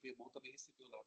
meu irmão também recebeu lá.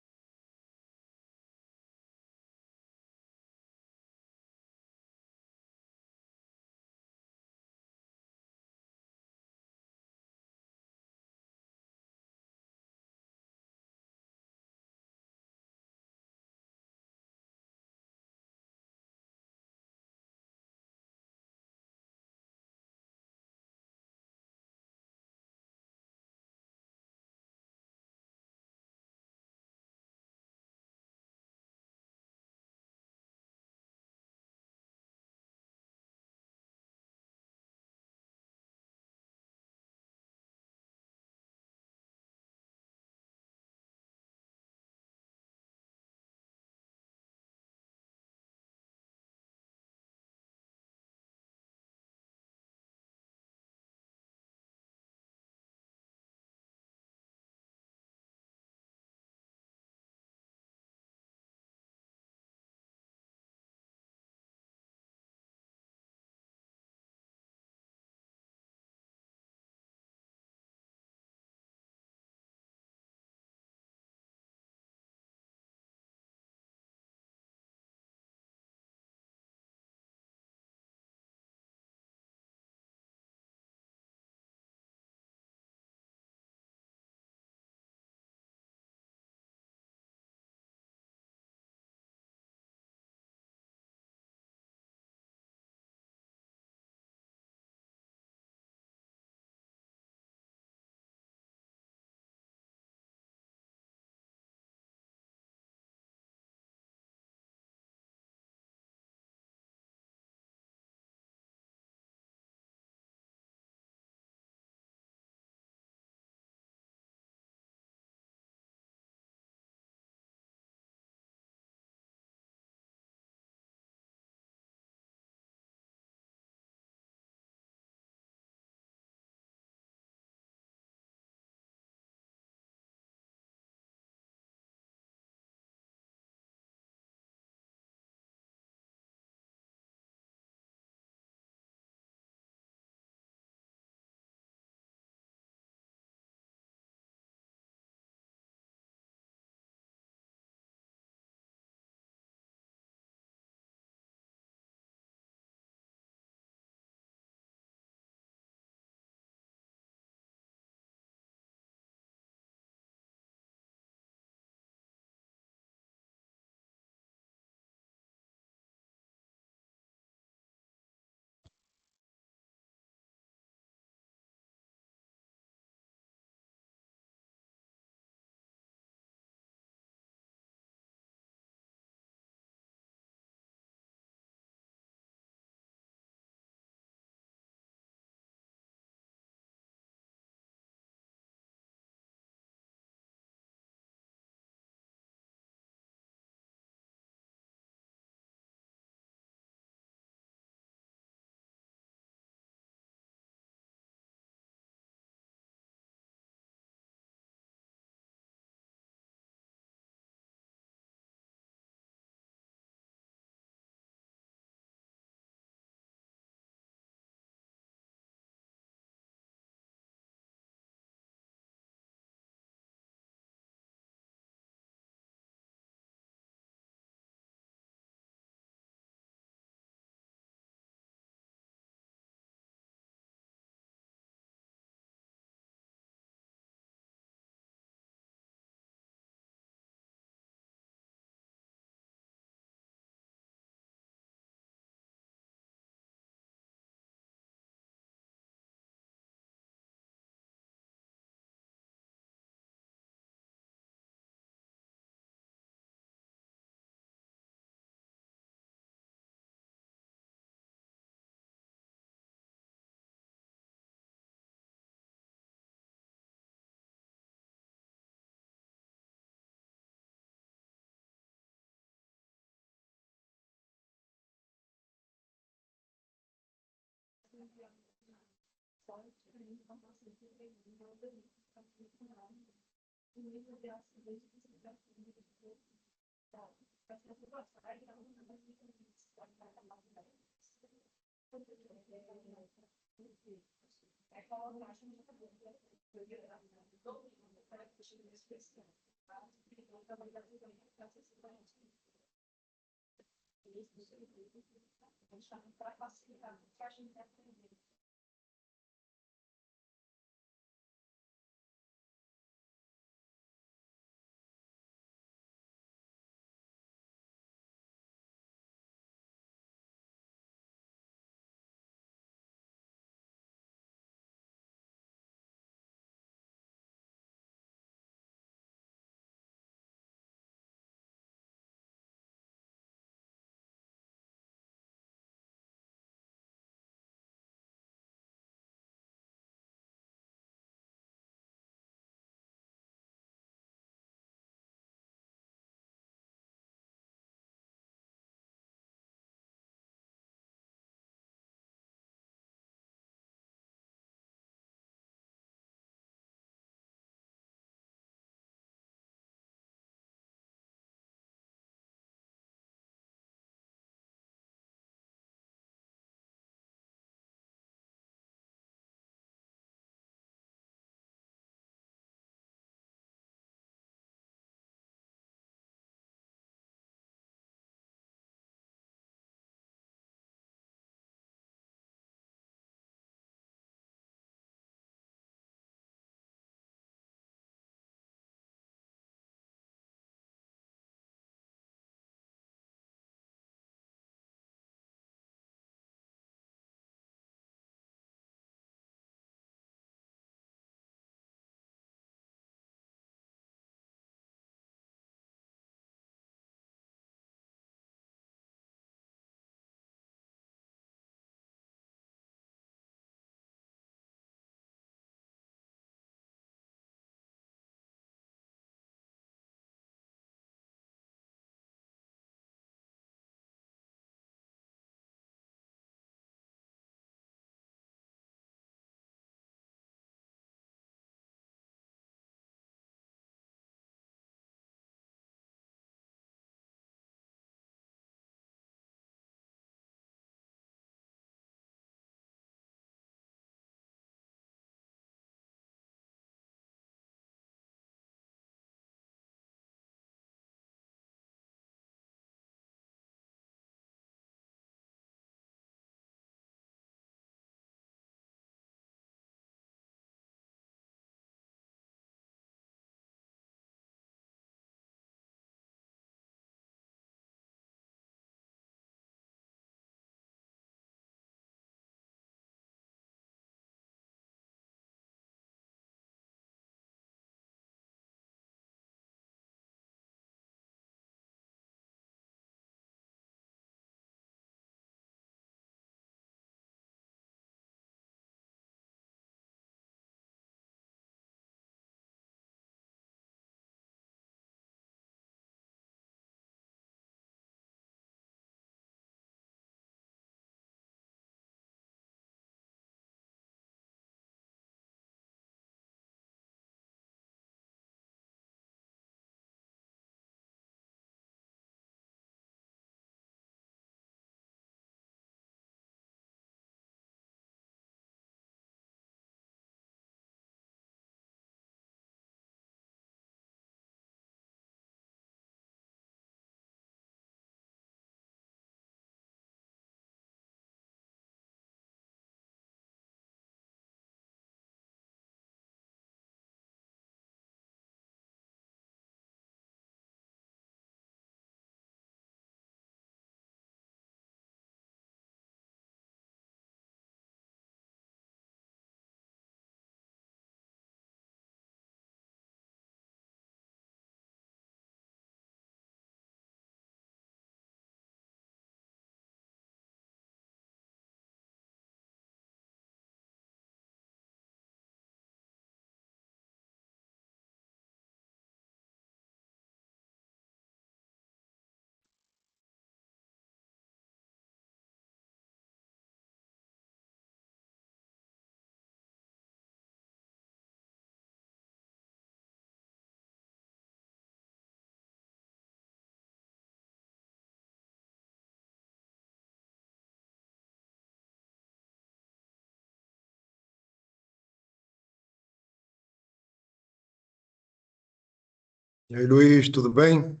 E aí, Luiz, tudo bem?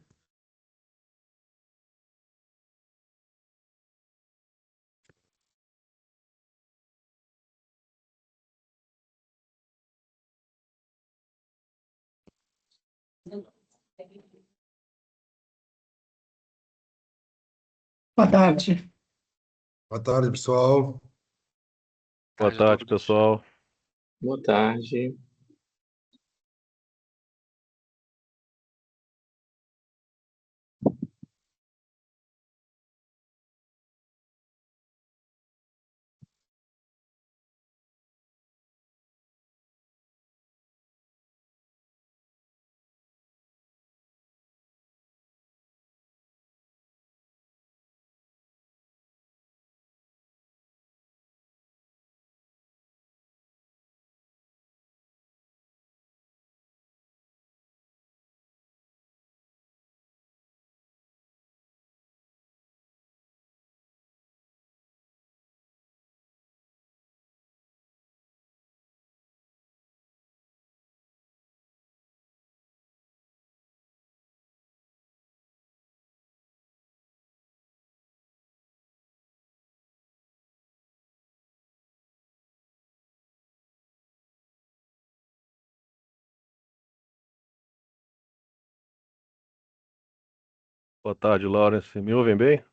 Boa tarde. Boa tarde, pessoal. Boa Tarde a tarde, todos. pessoal. Boa tarde. Boa tarde, Lawrence. Me ouvem bem?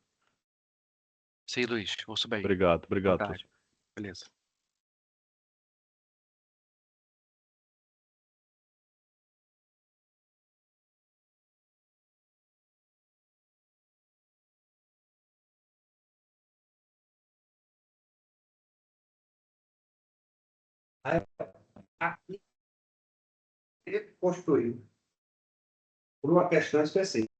Sim, Luiz, ouço bem. Obrigado, Boa obrigado, tarde. pessoal. Beleza. Aqui ele construiu por uma questão específica.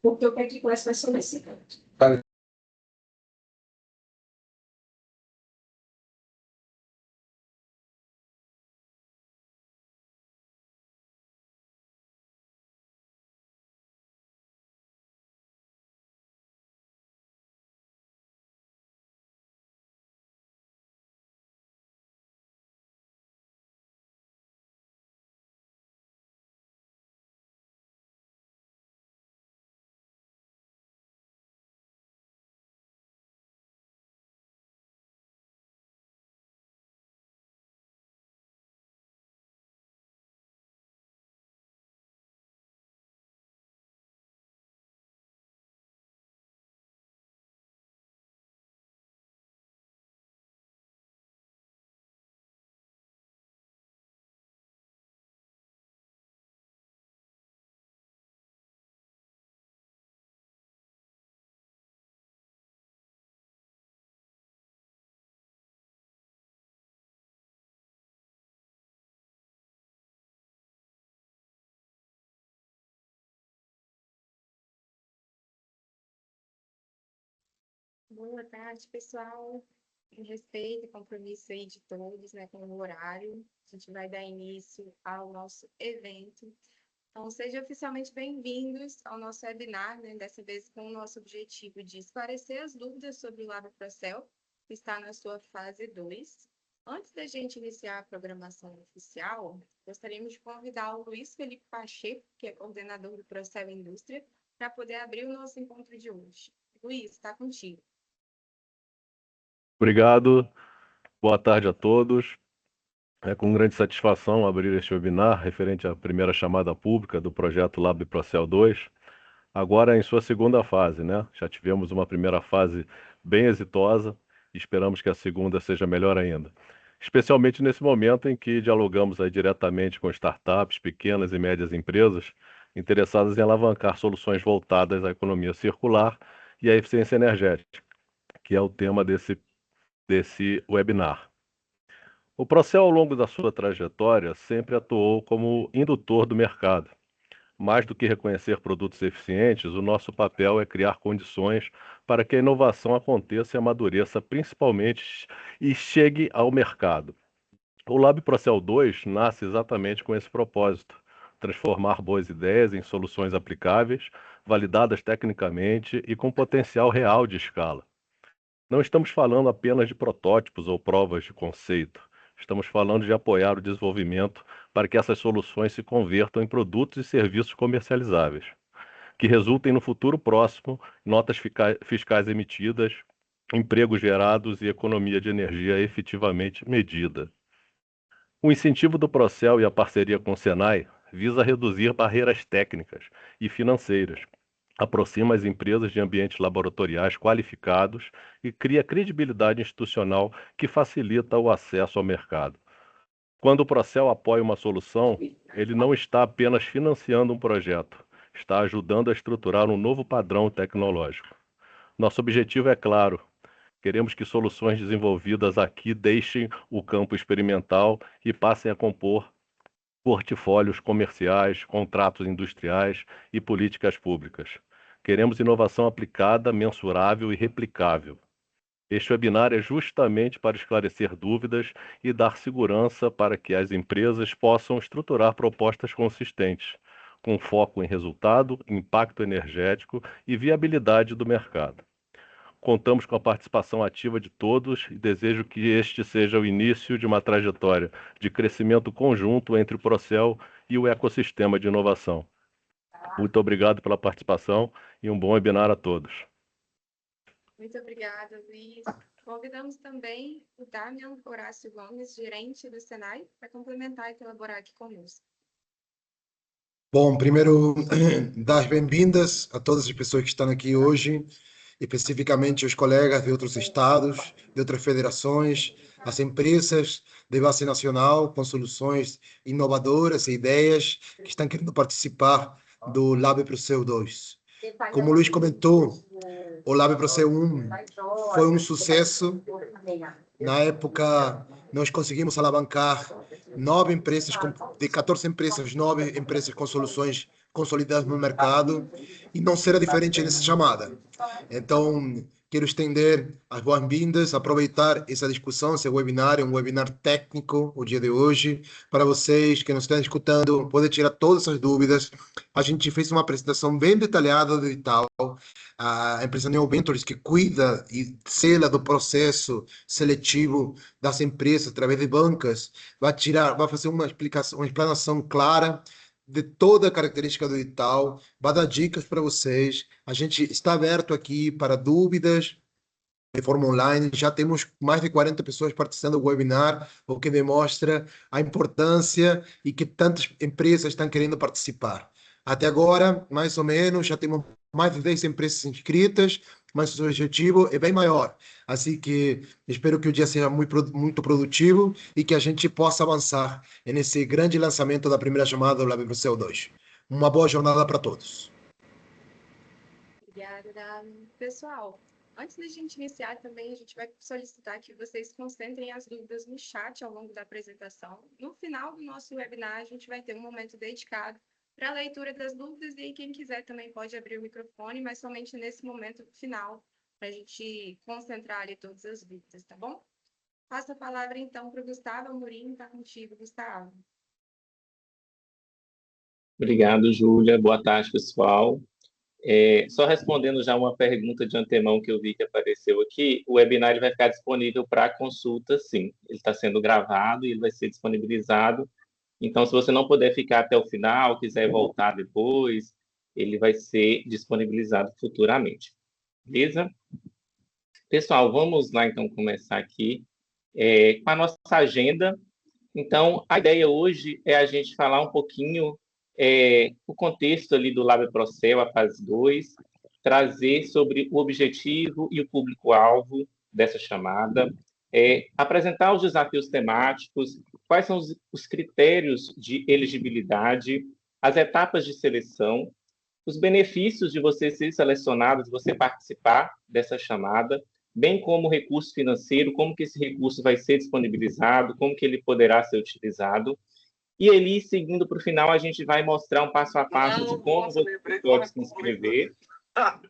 Porque o que é que conhece vai solicitante. Boa tarde, pessoal. Em respeito e compromisso aí de todos, né, com o horário, a gente vai dar início ao nosso evento. Então, sejam oficialmente bem-vindos ao nosso webinar, né, dessa vez com o nosso objetivo de esclarecer as dúvidas sobre o LabProcel, que está na sua fase 2. Antes da gente iniciar a programação oficial, gostaríamos de convidar o Luiz Felipe Pacheco, que é coordenador do Procel Indústria, para poder abrir o nosso encontro de hoje. Luiz, está contigo. Obrigado. Boa tarde a todos. É com grande satisfação abrir este webinar referente à primeira chamada pública do projeto LabProcel 2, agora em sua segunda fase, né? Já tivemos uma primeira fase bem exitosa e esperamos que a segunda seja melhor ainda. Especialmente nesse momento em que dialogamos aí diretamente com startups, pequenas e médias empresas interessadas em alavancar soluções voltadas à economia circular e à eficiência energética, que é o tema desse webinar. O Procel, ao longo da sua trajetória, sempre atuou como indutor do mercado. Mais do que reconhecer produtos eficientes, o nosso papel é criar condições para que a inovação aconteça e amadureça principalmente e chegue ao mercado. O LabProcel 2 nasce exatamente com esse propósito: transformar boas ideias em soluções aplicáveis, validadas tecnicamente e com potencial real de escala. Não estamos falando apenas de protótipos ou provas de conceito. Estamos falando de apoiar o desenvolvimento para que essas soluções se convertam em produtos e serviços comercializáveis, que resultem no futuro próximo em notas fiscais emitidas, empregos gerados e economia de energia efetivamente medida. O incentivo do Procel e a parceria com o Senai visa reduzir barreiras técnicas e financeiras, aproxima as empresas de ambientes laboratoriais qualificados e cria credibilidade institucional que facilita o acesso ao mercado. Quando o Procel apoia uma solução, ele não está apenas financiando um projeto, está ajudando a estruturar um novo padrão tecnológico. Nosso objetivo é claro: queremos que soluções desenvolvidas aqui deixem o campo experimental e passem a compor portfólios comerciais, contratos industriais e políticas públicas. Queremos inovação aplicada, mensurável e replicável. Este webinar é justamente para esclarecer dúvidas e dar segurança para que as empresas possam estruturar propostas consistentes, com foco em resultado, impacto energético e viabilidade do mercado. Contamos com a participação ativa de todos e desejo que este seja o início de uma trajetória de crescimento conjunto entre o Procel e o ecossistema de inovação. Muito obrigado pela participação e um bom webinar a todos. Muito obrigada, Luiz. Convidamos também o Damian Horácio Gomes, gerente do Senai, para complementar e colaborar aqui conosco. Bom, primeiro, dar as bem-vindas a todas as pessoas que estão aqui hoje, especificamente os colegas de outros estados, de outras federações, as empresas de base nacional com soluções inovadoras e ideias que estão querendo participar do LabProcel 2. Como o Luiz comentou, o LabProcel 1 foi um sucesso. Na época, nós conseguimos alavancar 9 empresas, de 14 empresas, 9 empresas com soluções consolidadas no mercado, e não será diferente nessa chamada. Então, quero estender as boas-vindas, aproveitar essa discussão, esse webinar, é um webinar técnico, o dia de hoje, para vocês que nos estão escutando, poder tirar todas as dúvidas. A gente fez uma apresentação bem detalhada do Itaú, a empresa Neo Ventures, que cuida e sela do processo seletivo das empresas através de bancas, vai fazer uma explicação, uma explanação clara de toda a característica do Itaú, vai dar dicas para vocês. A gente está aberto aqui para dúvidas de forma online. Já temos mais de 40 pessoas participando do webinar, o que demonstra a importância e que tantas empresas estão querendo participar. Até agora, mais ou menos, já temos mais de 10 empresas inscritas, mas o objetivo é bem maior. Assim que espero que o dia seja muito produtivo e que a gente possa avançar nesse grande lançamento da primeira chamada do LabProcel 2. Uma boa jornada para todos. Obrigada, Damian. Pessoal, antes da gente iniciar também, a gente vai solicitar que vocês concentrem as dúvidas no chat ao longo da apresentação. No final do nosso webinar, a gente vai ter um momento dedicado para a leitura das dúvidas, e aí quem quiser também pode abrir o microfone, mas somente nesse momento final, para a gente concentrar ali todas as dúvidas, tá bom? Passo a palavra, então, para o Gustavo Amorim. Está contigo, Gustavo. Obrigado, Júlia. Boa tarde, pessoal. Só respondendo já uma pergunta de antemão que eu vi que apareceu aqui, o webinar ele vai ficar disponível para consulta, sim. Ele está sendo gravado e ele vai ser disponibilizado. Então, se você não puder ficar até o final, quiser voltar depois, ele vai ser disponibilizado futuramente. Beleza? Pessoal, vamos lá, então, começar aqui com a nossa agenda. Então, a ideia hoje é a gente falar um pouquinho o contexto ali do LabProcel, a fase 2, trazer sobre o objetivo e o público-alvo dessa chamada, apresentar os desafios temáticos, quais são os critérios de elegibilidade, as etapas de seleção, os benefícios de você ser selecionado, de você participar dessa chamada, bem como o recurso financeiro, como que esse recurso vai ser disponibilizado, como que ele poderá ser utilizado. E ali, seguindo para o final, a gente vai mostrar um passo a passo de como você pode se inscrever,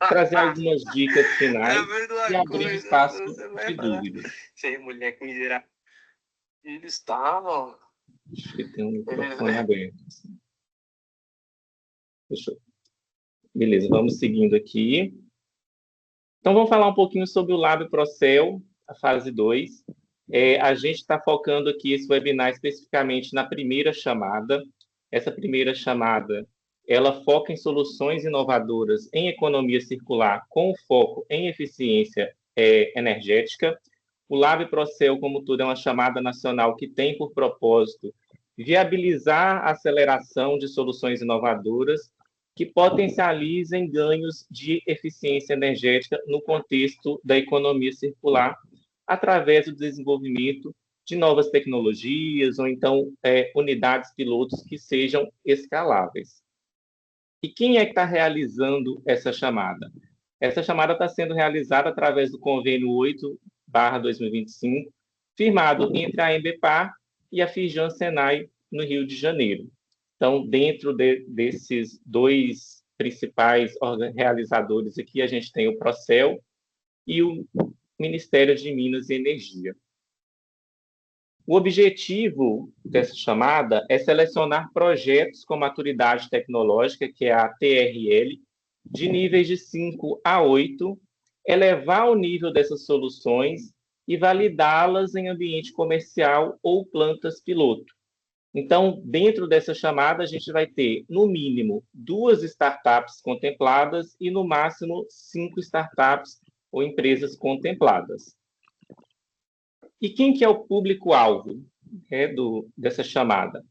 trazer algumas dicas finais e abrir espaço de dúvidas. Sei, mulher que miserável. Eles estavam. Acho que tem um microfone aberto. Fechou. Beleza, vamos seguindo aqui. Então, vamos falar um pouquinho sobre o LabProcel, a fase 2. A gente está focando aqui esse webinar especificamente na primeira chamada. Essa primeira chamada, ela foca em soluções inovadoras em economia circular, com foco em eficiência energética. O LabProcel, como tudo, é uma chamada nacional que tem por propósito viabilizar a aceleração de soluções inovadoras que potencializem ganhos de eficiência energética no contexto da economia circular, através do desenvolvimento de novas tecnologias ou então unidades pilotos que sejam escaláveis. E quem é que está realizando essa chamada? Essa chamada está sendo realizada através do convênio 8/2025, firmado entre a Embepar e a Firjan Senai, no Rio de Janeiro. Então, dentro desses dois principais realizadores aqui, a gente tem o Procel e o Ministério de Minas e Energia. O objetivo dessa chamada é selecionar projetos com maturidade tecnológica, que é a TRL, de níveis de 5 a 8, elevar o nível dessas soluções e validá-las em ambiente comercial ou plantas piloto. Então, dentro dessa chamada, a gente vai ter, no mínimo, 2 startups contempladas e, no máximo, 5 startups ou empresas contempladas. E quem que é o público-alvo dessa chamada?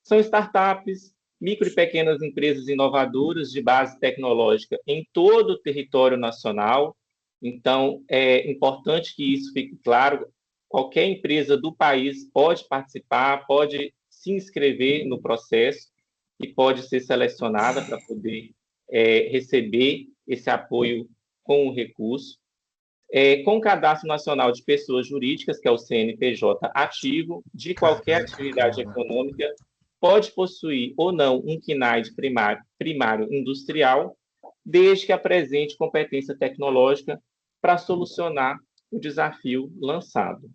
São startups, micro e pequenas empresas inovadoras de base tecnológica em todo o território nacional. Então, é importante que isso fique claro. Qualquer empresa do país pode participar, pode se inscrever no processo e pode ser selecionada para poder receber esse apoio com o recurso. Com o Cadastro Nacional de Pessoas Jurídicas, que é o CNPJ ativo, de qualquer atividade econômica, pode possuir ou não um CNAE primário industrial, desde que apresente competência tecnológica para solucionar o desafio lançado.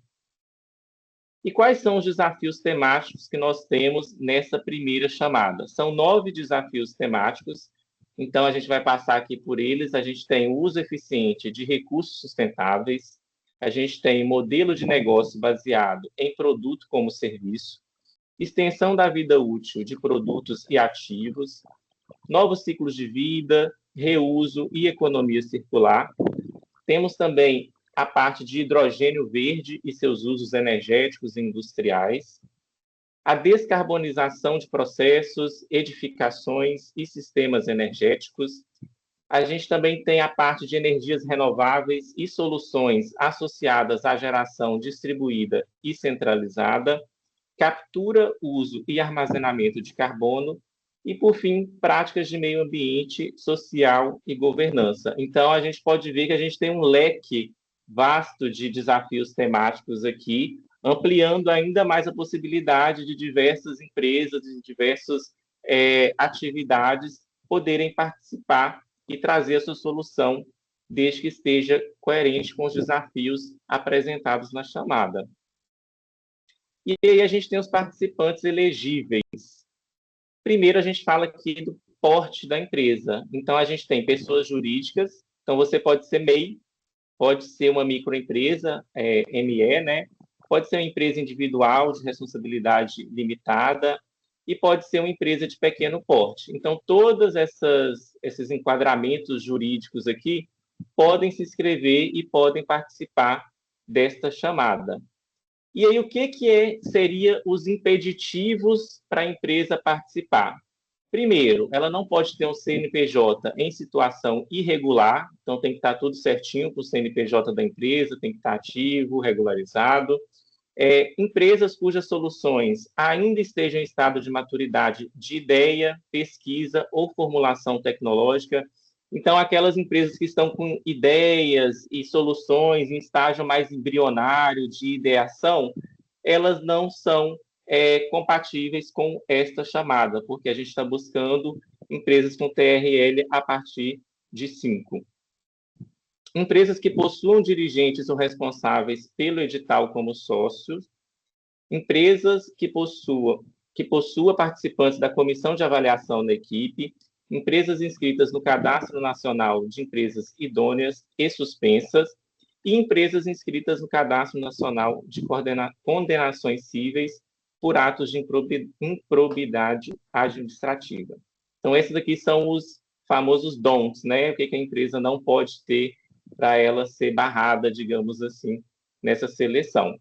E quais são os desafios temáticos que nós temos nessa primeira chamada? São 9 desafios temáticos, então a gente vai passar aqui por eles. A gente tem o uso eficiente de recursos sustentáveis, a gente tem modelo de negócio baseado em produto como serviço, extensão da vida útil de produtos e ativos, novos ciclos de vida, reuso e economia circular. Temos também a parte de hidrogênio verde e seus usos energéticos e industriais, a descarbonização de processos, edificações e sistemas energéticos. A gente também tem a parte de energias renováveis e soluções associadas à geração distribuída e centralizada, captura, uso e armazenamento de carbono e, por fim, práticas de meio ambiente, social e governança. Então, a gente pode ver que a gente tem um leque vasto de desafios temáticos aqui, ampliando ainda mais a possibilidade de diversas empresas, de diversas atividades poderem participar e trazer a sua solução desde que esteja coerente com os desafios apresentados na chamada. E aí a gente tem os participantes elegíveis. Primeiro, a gente fala aqui do porte da empresa. Então, a gente tem pessoas jurídicas. Então, você pode ser MEI, pode ser uma microempresa, ME, né? Pode ser uma empresa individual de responsabilidade limitada e pode ser uma empresa de pequeno porte. Então, todos esses enquadramentos jurídicos aqui podem se inscrever e podem participar desta chamada. E aí, o que seria os impeditivos para a empresa participar? Primeiro, ela não pode ter um CNPJ em situação irregular, então tem que estar tudo certinho com o CNPJ da empresa, tem que estar ativo, regularizado. Empresas cujas soluções ainda estejam em estado de maturidade de ideia, pesquisa ou formulação tecnológica. Então, aquelas empresas que estão com ideias e soluções em estágio mais embrionário de ideação, elas não são compatíveis com esta chamada, porque a gente está buscando empresas com TRL a partir de 5. Empresas que possuam dirigentes ou responsáveis pelo edital como sócios, empresas que possua participantes da comissão de avaliação da equipe, empresas inscritas no Cadastro Nacional de Empresas Idôneas e Suspensas e empresas inscritas no Cadastro Nacional de Condenações Cíveis por atos de improbidade administrativa. Então, esses aqui são os famosos don'ts, né? O que a empresa não pode ter para ela ser barrada, digamos assim, nessa seleção.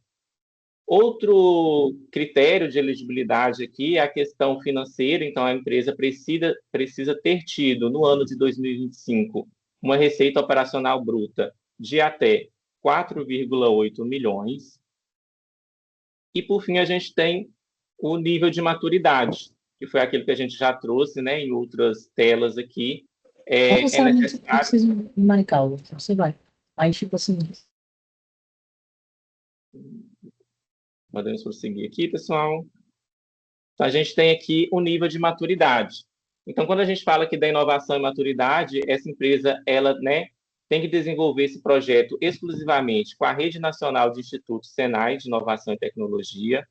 Outro critério de elegibilidade aqui é a questão financeira. Então, a empresa precisa ter tido, no ano de 2025, uma receita operacional bruta de até 4,8 milhões. E, por fim, a gente tem o nível de maturidade, que foi aquilo que a gente já trouxe, né, em outras telas aqui. É necessário... Marical, você vai. Aí, tipo assim... Podemos prosseguir aqui, pessoal. Então, a gente tem aqui o nível de maturidade. Então, quando a gente fala aqui da inovação e maturidade, essa empresa, ela, né, tem que desenvolver esse projeto exclusivamente com a Rede Nacional de Institutos Senai de Inovação e Tecnologia,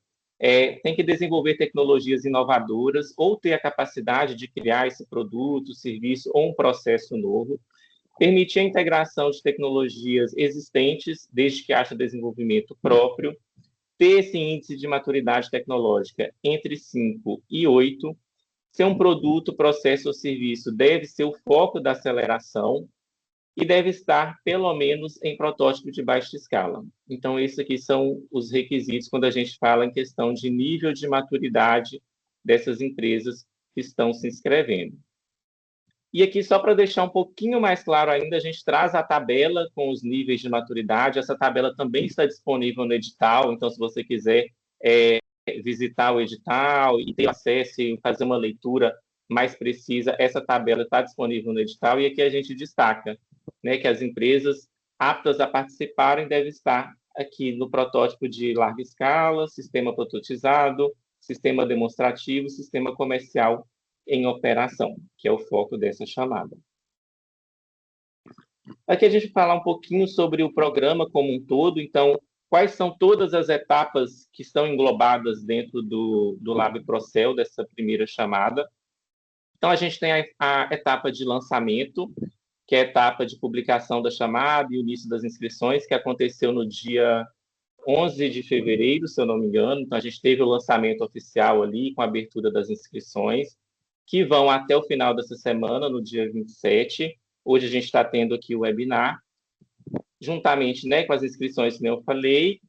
tem que desenvolver tecnologias inovadoras ou ter a capacidade de criar esse produto, serviço ou um processo novo, permitir a integração de tecnologias existentes, desde que haja desenvolvimento próprio, ter esse índice de maturidade tecnológica entre 5 e 8, ser um produto, processo ou serviço deve ser o foco da aceleração e deve estar, pelo menos, em protótipo de baixa escala. Então, esses aqui são os requisitos quando a gente fala em questão de nível de maturidade dessas empresas que estão se inscrevendo. E aqui, só para deixar um pouquinho mais claro ainda, a gente traz a tabela com os níveis de maturidade. Essa tabela também está disponível no edital, então, se você quiser visitar o edital e ter acesso e fazer uma leitura mais precisa, essa tabela está disponível no edital. E aqui a gente destaca, né, que as empresas aptas a participarem devem estar aqui no protótipo de larga escala, sistema prototizado, sistema demonstrativo, sistema comercial em operação, que é o foco dessa chamada. Aqui a gente vai falar um pouquinho sobre o programa como um todo. Então, quais são todas as etapas que estão englobadas dentro do Lab Procel, dessa primeira chamada. Então, a gente tem a etapa de lançamento, que é a etapa de publicação da chamada e o início das inscrições, que aconteceu no dia 11 de fevereiro, se eu não me engano. Então, a gente teve o lançamento oficial ali, com a abertura das inscrições, que vão até o final dessa semana, no dia 27. Hoje a gente está tendo aqui o webinar, juntamente, né, com as inscrições que eu falei,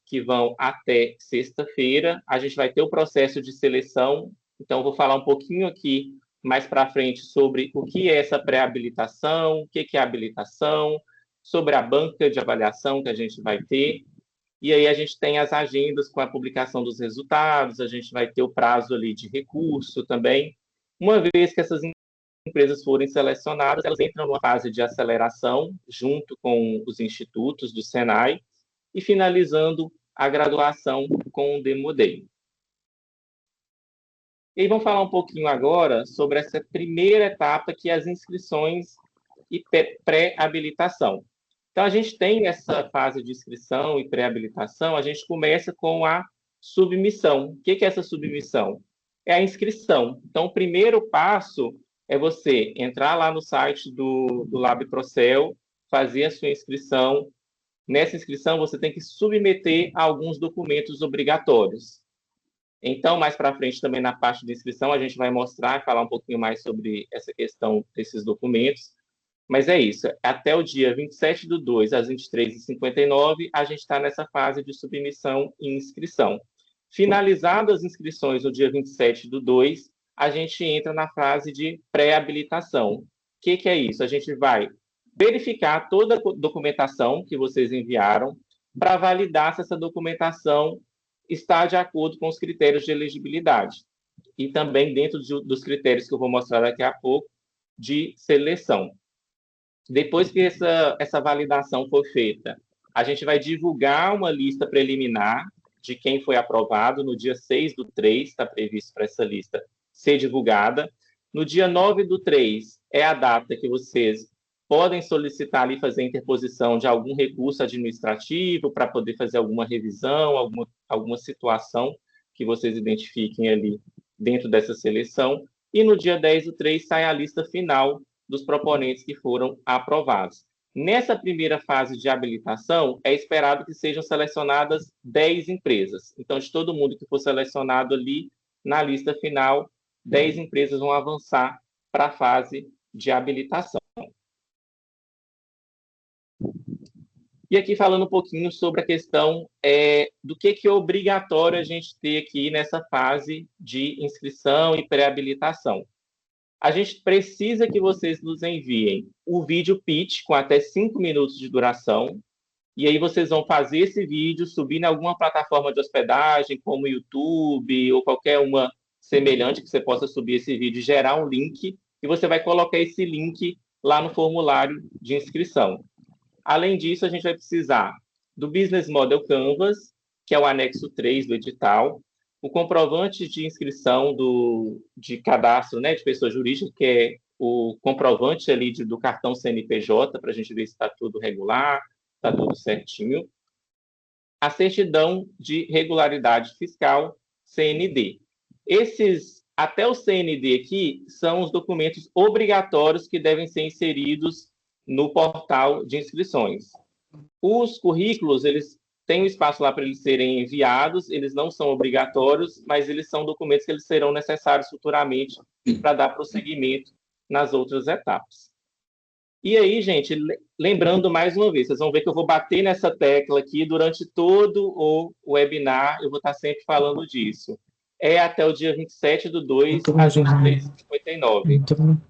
que vão até sexta-feira. A gente vai ter o processo de seleção. Então, eu vou falar um pouquinho aqui mais para frente sobre o que é essa pré-habilitação, o que é a habilitação, sobre a banca de avaliação que a gente vai ter. E aí a gente tem as agendas com a publicação dos resultados, a gente vai ter o prazo ali de recurso também. Uma vez que essas empresas forem selecionadas, elas entram numa fase de aceleração junto com os institutos do Senai e finalizando a graduação com o Demo Day. E vamos falar um pouquinho agora sobre essa primeira etapa, que é as inscrições e pré-habilitação. Então, a gente tem essa fase de inscrição e pré-habilitação, a gente começa com a submissão. O que é essa submissão? É a inscrição. Então, o primeiro passo é você entrar lá no site do LabProcel, fazer a sua inscrição. Nessa inscrição, você tem que submeter alguns documentos obrigatórios. Então, mais para frente, também na parte de inscrição, a gente vai mostrar, falar um pouquinho mais sobre essa questão desses documentos. Mas é isso, até o dia 27/2, às 23h59, a gente está nessa fase de submissão e inscrição. Finalizadas as inscrições no dia 27/2, a gente entra na fase de pré-habilitação. O que é isso? A gente vai verificar toda a documentação que vocês enviaram para validar se essa documentação está de acordo com os critérios de elegibilidade. E também dentro dos critérios que eu vou mostrar daqui a pouco, de seleção. Depois que essa validação for feita, a gente vai divulgar uma lista preliminar de quem foi aprovado. No dia 6/3, está previsto para essa lista ser divulgada. No dia 9/3 é a data que vocês podem solicitar ali, fazer a interposição de algum recurso administrativo para poder fazer alguma revisão, alguma situação que vocês identifiquem ali dentro dessa seleção. E no dia 10/3 sai a lista final dos proponentes que foram aprovados. Nessa primeira fase de habilitação, é esperado que sejam selecionadas 10 empresas. Então, de todo mundo que for selecionado ali na lista final, 10 empresas vão avançar para a fase de habilitação. E aqui falando um pouquinho sobre a questão do que é obrigatório a gente ter aqui nessa fase de inscrição e pré-habilitação. A gente precisa que vocês nos enviem o vídeo pitch com até 5 minutos de duração, e aí vocês vão fazer esse vídeo, subir em alguma plataforma de hospedagem, como YouTube ou qualquer uma semelhante que você possa subir esse vídeo, gerar um link, e você vai colocar esse link lá no formulário de inscrição. Além disso, a gente vai precisar do Business Model Canvas, que é o anexo 3 do edital, o comprovante de inscrição de cadastro, né, de pessoa jurídica, que é o comprovante ali do cartão CNPJ, para a gente ver se está tudo regular, está tudo certinho. A certidão de regularidade fiscal, CND. Até o CND aqui, são os documentos obrigatórios que devem ser inseridos no portal de inscrições. Os currículos, eles têm um espaço lá para eles serem enviados, eles não são obrigatórios, mas eles são documentos que eles serão necessários futuramente para dar prosseguimento nas outras etapas. E aí, gente, lembrando mais uma vez, vocês vão ver que eu vou bater nessa tecla aqui durante todo o webinar, eu vou estar sempre falando disso. É até o dia 27/2, às 23h59. Então,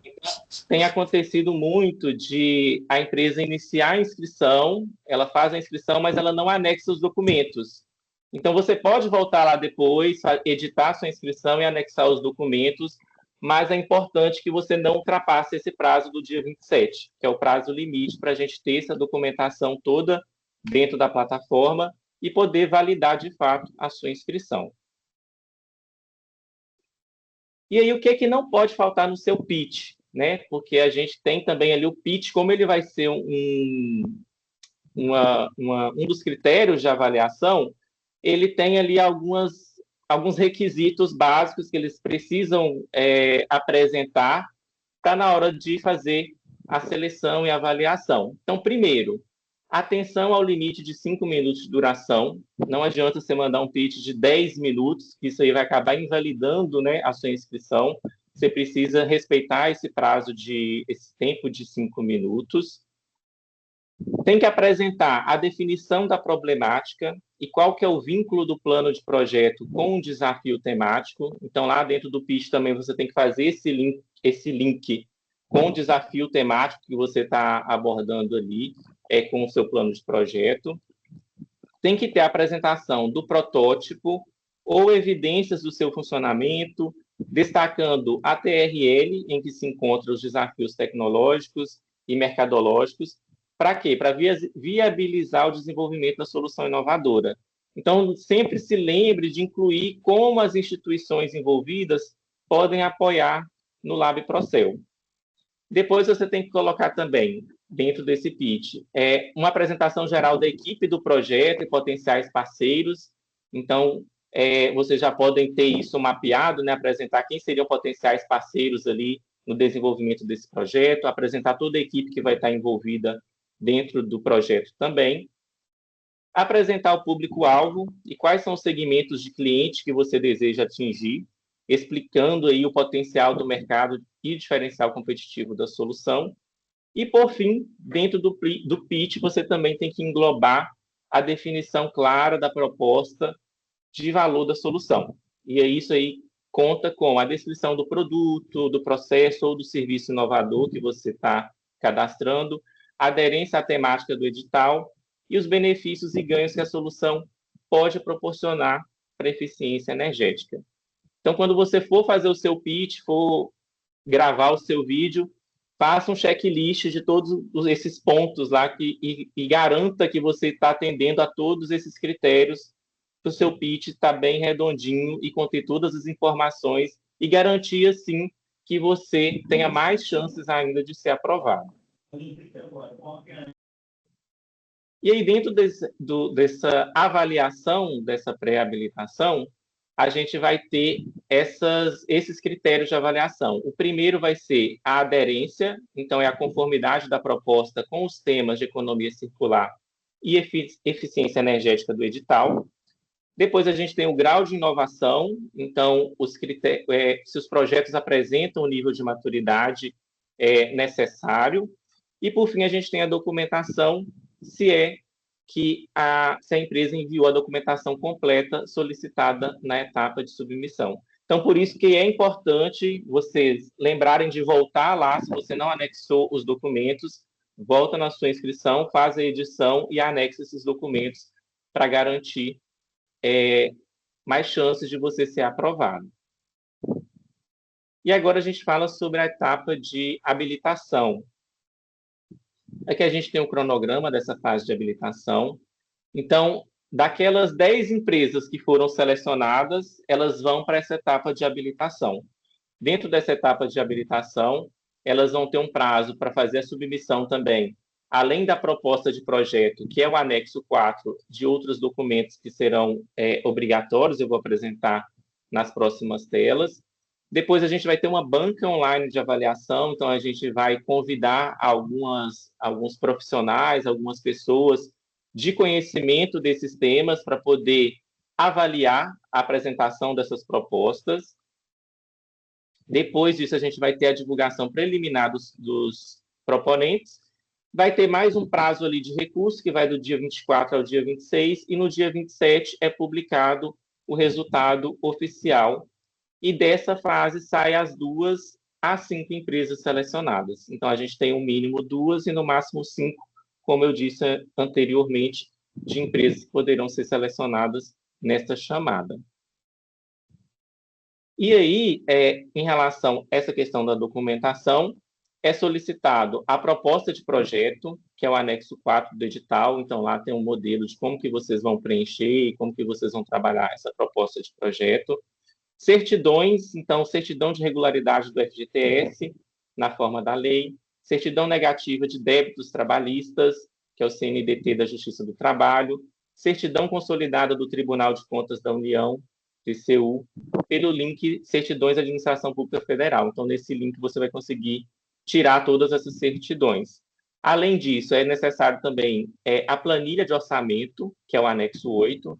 tem acontecido muito de a empresa iniciar a inscrição, ela faz a inscrição, mas ela não anexa os documentos. Então, você pode voltar lá depois, editar a sua inscrição e anexar os documentos, mas é importante que você não ultrapasse esse prazo do dia 27, que é o prazo limite para a gente ter essa documentação toda dentro da plataforma e poder validar, de fato, a sua inscrição. E aí, o que não pode faltar no seu pitch, né? Porque a gente tem também ali o pitch, como ele vai ser um dos critérios de avaliação, ele tem ali alguns requisitos básicos que eles precisam apresentar para na hora de fazer a seleção e avaliação. Então, primeiro, atenção ao limite de 5 minutos de duração. Não adianta você mandar um pitch de 10 minutos, que isso aí vai acabar invalidando, né, a sua inscrição. Você precisa respeitar esse tempo de 5 minutos. Tem que apresentar a definição da problemática e qual que é o vínculo do plano de projeto com o desafio temático. Então, lá dentro do pitch também você tem que fazer esse link com o desafio temático que você está abordando ali, com o seu plano de projeto. Tem que ter a apresentação do protótipo ou evidências do seu funcionamento, destacando a TRL, em que se encontram os desafios tecnológicos e mercadológicos. Para quê? Para viabilizar o desenvolvimento da solução inovadora. Então, sempre se lembre de incluir como as instituições envolvidas podem apoiar no LabProcel. Depois você tem que colocar também, dentro desse pitch, uma apresentação geral da equipe do projeto e potenciais parceiros. Então, vocês já podem ter isso mapeado, né? Apresentar quem seriam potenciais parceiros ali no desenvolvimento desse projeto, apresentar toda a equipe que vai estar envolvida dentro do projeto também, apresentar o público-alvo e quais são os segmentos de cliente que você deseja atingir, explicando aí o potencial do mercado e o diferencial competitivo da solução. E, por fim, dentro do pitch, você também tem que englobar a definição clara da proposta de valor da solução. E isso aí conta com a descrição do produto, do processo ou do serviço inovador que você está cadastrando, a aderência à temática do edital e os benefícios e ganhos que a solução pode proporcionar para a eficiência energética. Então, quando você for fazer o seu pitch, for gravar o seu vídeo, faça um checklist de todos esses pontos lá e garanta que você está atendendo a todos esses critérios para o seu pitch estar bem redondinho e conter todas as informações e garantir, assim, que você tenha mais chances ainda de ser aprovado. E aí, dentro dessa avaliação, dessa pré-habilitação, a gente vai ter esses critérios de avaliação. O primeiro vai ser a aderência, então é a conformidade da proposta com os temas de economia circular e eficiência energética do edital. Depois a gente tem o grau de inovação, então se os projetos apresentam o nível de maturidade necessário. E, por fim, a gente tem a documentação, se a empresa enviou a documentação completa solicitada na etapa de submissão. Então, por isso que é importante vocês lembrarem de voltar lá, se você não anexou os documentos, volta na sua inscrição, faz a edição e anexa esses documentos para garantir mais chances de você ser aprovado. E agora a gente fala sobre a etapa de habilitação. Aqui a gente tem um cronograma dessa fase de habilitação. Então, daquelas 10 empresas que foram selecionadas, elas vão para essa etapa de habilitação. Dentro dessa etapa de habilitação, elas vão ter um prazo para fazer a submissão também, além da proposta de projeto, que é o anexo 4, de outros documentos que serão obrigatórios, eu vou apresentar nas próximas telas. Depois a gente vai ter uma banca online de avaliação, então a gente vai convidar alguns profissionais, algumas pessoas de conhecimento desses temas para poder avaliar a apresentação dessas propostas. Depois disso, a gente vai ter a divulgação preliminar dos proponentes. Vai ter mais um prazo ali de recurso, que vai do dia 24 ao dia 26, e no dia 27 é publicado o resultado oficial. E dessa fase saem as 2 a 5 empresas selecionadas. Então, a gente tem um mínimo 2 e no máximo 5, como eu disse anteriormente, de empresas que poderão ser selecionadas nesta chamada. E aí, em relação a essa questão da documentação, é solicitado a proposta de projeto, que é o anexo 4 do edital. Então, lá tem um modelo de como que vocês vão preencher e como que vocês vão trabalhar essa proposta de projeto. Certidões, então, certidão de regularidade do FGTS, na forma da lei, certidão negativa de débitos trabalhistas, que é o CNDT da Justiça do Trabalho, certidão consolidada do Tribunal de Contas da União, TCU, pelo link Certidões da Administração Pública Federal. Então, nesse link você vai conseguir tirar todas essas certidões. Além disso, é necessário também a planilha de orçamento, que é o anexo 8.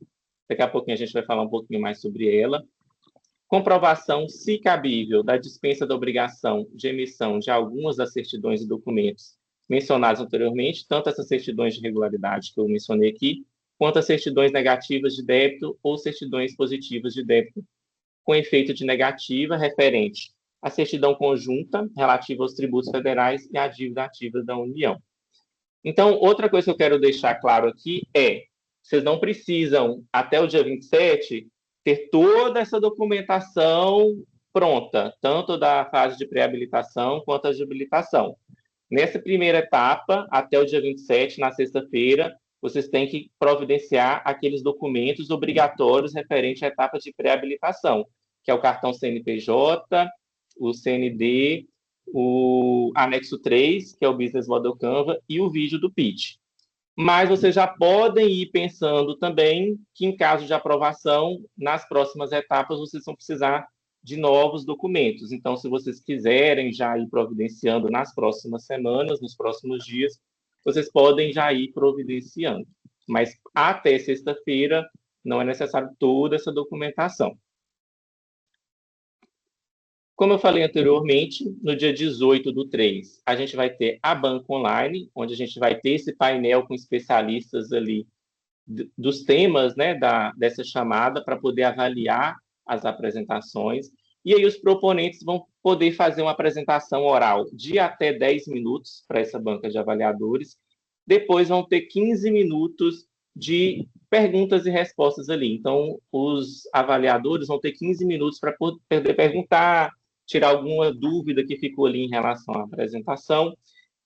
Daqui a pouquinho a gente vai falar um pouquinho mais sobre ela. Comprovação, se cabível, da dispensa da obrigação de emissão de algumas das certidões e documentos mencionados anteriormente, tanto essas certidões de regularidade que eu mencionei aqui, quanto as certidões negativas de débito ou certidões positivas de débito com efeito de negativa referente à certidão conjunta relativa aos tributos federais e à dívida ativa da União. Então, outra coisa que eu quero deixar claro aqui vocês não precisam, até o dia 27, ter toda essa documentação pronta, tanto da fase de pré-habilitação quanto a de habilitação. Nessa primeira etapa, até o dia 27, na sexta-feira, vocês têm que providenciar aqueles documentos obrigatórios referentes à etapa de pré-habilitação, que é o cartão CNPJ, o CND o anexo 3, que é o Business Model Canva, e o vídeo do pitch. Mas vocês já podem ir pensando também que, em caso de aprovação, nas próximas etapas, vocês vão precisar de novos documentos. Então, se vocês quiserem já ir providenciando nas próximas semanas, nos próximos dias, vocês podem já ir providenciando. Mas até sexta-feira não é necessário toda essa documentação. Como eu falei anteriormente, no dia 18/3, a gente vai ter a banca online, onde a gente vai ter esse painel com especialistas ali dos temas, né, dessa chamada, para poder avaliar as apresentações. E aí os proponentes vão poder fazer uma apresentação oral de até 10 minutos para essa banca de avaliadores. Depois vão ter 15 minutos de perguntas e respostas ali. Então, os avaliadores vão ter 15 minutos para poder perguntar, tirar alguma dúvida que ficou ali em relação à apresentação.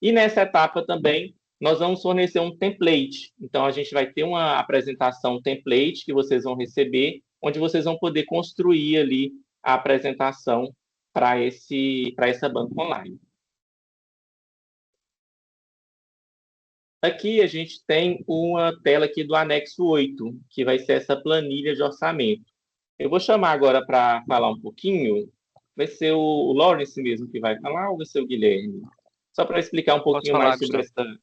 E nessa etapa também, nós vamos fornecer um template. Então, a gente vai ter uma apresentação template que vocês vão receber, onde vocês vão poder construir ali a apresentação para essa banca online. Aqui a gente tem uma tela aqui do anexo 8, que vai ser essa planilha de orçamento. Eu vou chamar agora para falar um pouquinho. Vai ser o Lawrence mesmo que vai falar ou vai ser o Guilherme? Só para explicar um pouquinho mais sobre essa...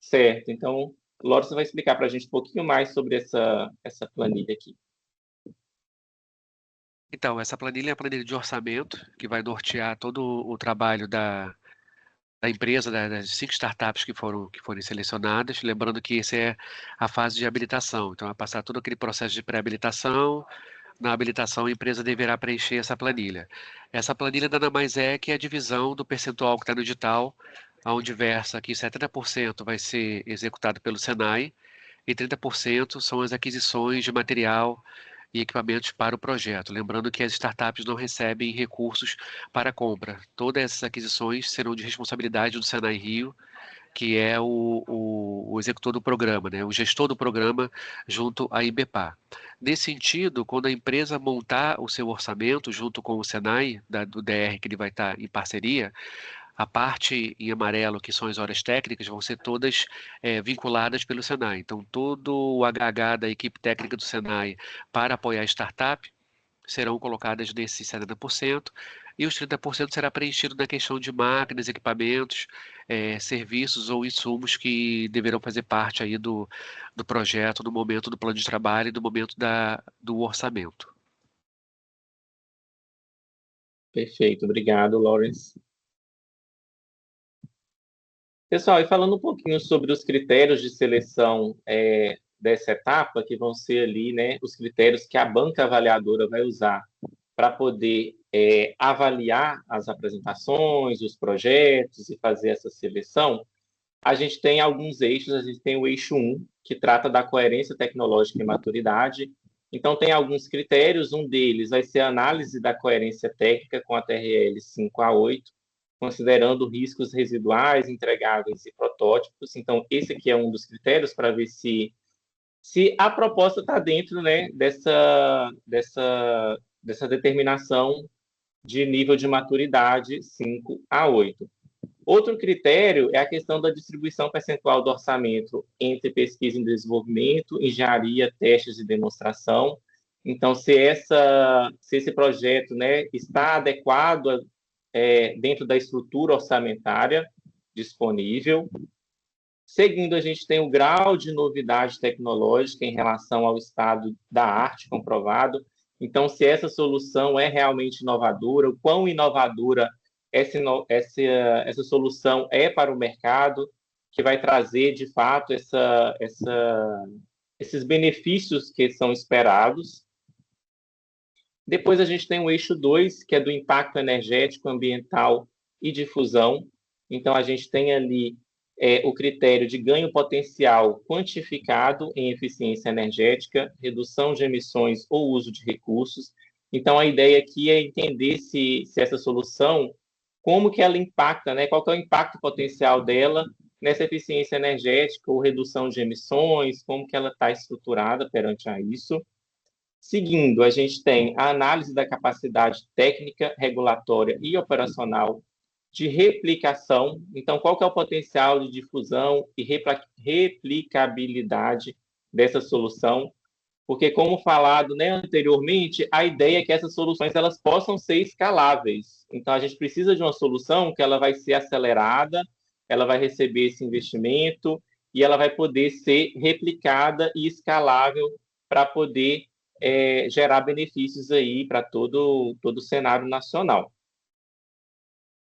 Certo, então o Lawrence vai explicar para a gente um pouquinho mais sobre essa planilha aqui. Então, essa planilha é a planilha de orçamento, que vai nortear todo o trabalho da empresa, das 5 startups que forem selecionadas. Lembrando que essa é a fase de habilitação. Então, vai passar todo aquele processo de pré-habilitação. Na habilitação, a empresa deverá preencher essa planilha. Essa planilha nada mais é que a divisão do percentual que está no edital, onde versa que 70% vai ser executado pelo Senai e 30% são as aquisições de material e equipamentos para o projeto. Lembrando que as startups não recebem recursos para compra. Todas essas aquisições serão de responsabilidade do Senai Rio, que é o executor do programa, né? O gestor do programa junto à IBPA. Nesse sentido, quando a empresa montar o seu orçamento junto com o Senai, do DR, que ele vai estar em parceria, a parte em amarelo, que são as horas técnicas, vão ser todas vinculadas pelo Senai. Então, todo o HH da equipe técnica do Senai para apoiar a startup serão colocadas nesses 70%, e os 30% será preenchido na questão de máquinas, equipamentos, serviços ou insumos que deverão fazer parte aí do projeto, no momento do plano de trabalho e do momento do orçamento. Perfeito, obrigado, Lawrence. Pessoal, e falando um pouquinho sobre os critérios de seleção dessa etapa, que vão ser ali, né, os critérios que a banca avaliadora vai usar para poder avaliar as apresentações, os projetos e fazer essa seleção, a gente tem alguns eixos. A gente tem o eixo 1, que trata da coerência tecnológica e maturidade. Então, tem alguns critérios. Um deles vai ser a análise da coerência técnica com a TRL 5A8, considerando riscos residuais, entregáveis e protótipos. Então, esse aqui é um dos critérios para ver se a proposta está dentro, né, dessa determinação de nível de maturidade 5A8. Outro critério é a questão da distribuição percentual do orçamento entre pesquisa e desenvolvimento, engenharia, testes e demonstração. Então, se esse projeto, né, está adequado dentro da estrutura orçamentária disponível. Seguindo, a gente tem o grau de novidade tecnológica em relação ao estado da arte comprovado. Então, se essa solução é realmente inovadora, o quão inovadora essa solução é para o mercado, que vai trazer, de fato, esses benefícios que são esperados. Depois a gente tem o eixo 2, que é do impacto energético, ambiental e difusão. Então, a gente tem ali o critério de ganho potencial quantificado em eficiência energética, redução de emissões ou uso de recursos. Então, a ideia aqui é entender se essa solução, como que ela impacta, né? Qual que é o impacto potencial dela nessa eficiência energética ou redução de emissões, como que ela está estruturada perante a isso. Seguindo, a gente tem a análise da capacidade técnica, regulatória e operacional de replicação. Então, qual que é o potencial de difusão e replicabilidade dessa solução? Porque, como falado, né, anteriormente, a ideia é que essas soluções elas possam ser escaláveis. Então, a gente precisa de uma solução que ela vai ser acelerada, ela vai receber esse investimento e ela vai poder ser replicada e escalável para poder gerar benefícios aí para todo o cenário nacional.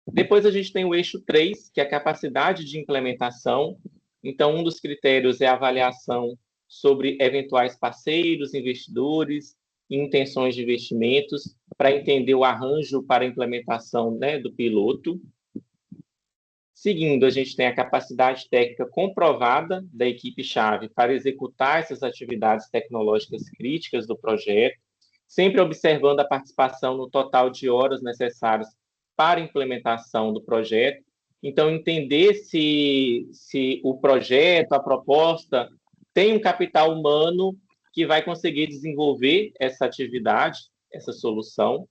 Depois a gente tem o eixo 3, que é a capacidade de implementação. Então, um dos critérios é a avaliação sobre eventuais parceiros, investidores e intenções de investimentos para entender o arranjo para a implementação, né, do piloto. Seguindo, a gente tem a capacidade técnica comprovada da equipe-chave para executar essas atividades tecnológicas críticas do projeto, sempre observando a participação no total de horas necessárias para a implementação do projeto. Então, entender se o projeto, a proposta, tem um capital humano que vai conseguir desenvolver essa atividade, essa solução.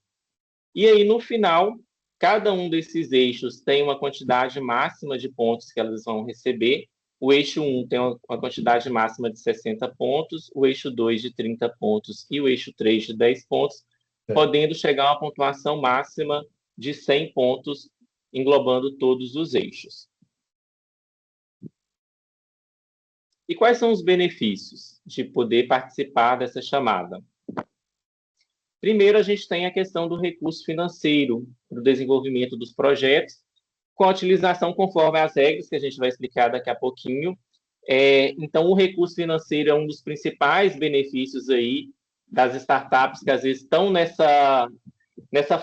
E aí, no final, cada um desses eixos tem uma quantidade máxima de pontos que elas vão receber. O eixo 1 tem uma quantidade máxima de 60 pontos, o eixo 2 de 30 pontos e o eixo 3 de 10 pontos, podendo chegar a uma pontuação máxima de 100 pontos, englobando todos os eixos. E quais são os benefícios de poder participar dessa chamada? Primeiro, a gente tem a questão do recurso financeiro para o desenvolvimento dos projetos, com a utilização conforme as regras, que a gente vai explicar daqui a pouquinho. Então, o recurso financeiro é um dos principais benefícios aí das startups que às vezes estão nessa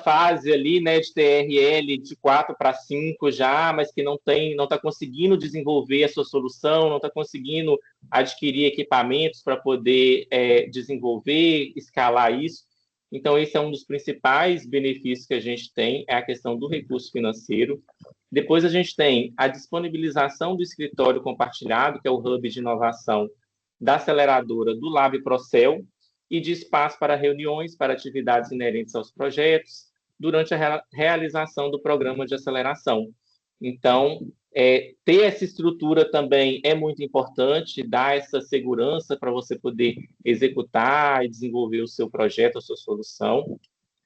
fase ali, né, de TRL de 4 para 5 já, mas que não está conseguindo desenvolver a sua solução, não está conseguindo adquirir equipamentos para poder desenvolver, escalar isso. Então, esse é um dos principais benefícios que a gente tem, é a questão do recurso financeiro. Depois, a gente tem a disponibilização do escritório compartilhado, que é o hub de inovação da aceleradora do Lab Procel, e de espaço para reuniões, para atividades inerentes aos projetos, durante a realização do programa de aceleração. Então, ter essa estrutura também é muito importante, dar essa segurança para você poder executar e desenvolver o seu projeto, a sua solução.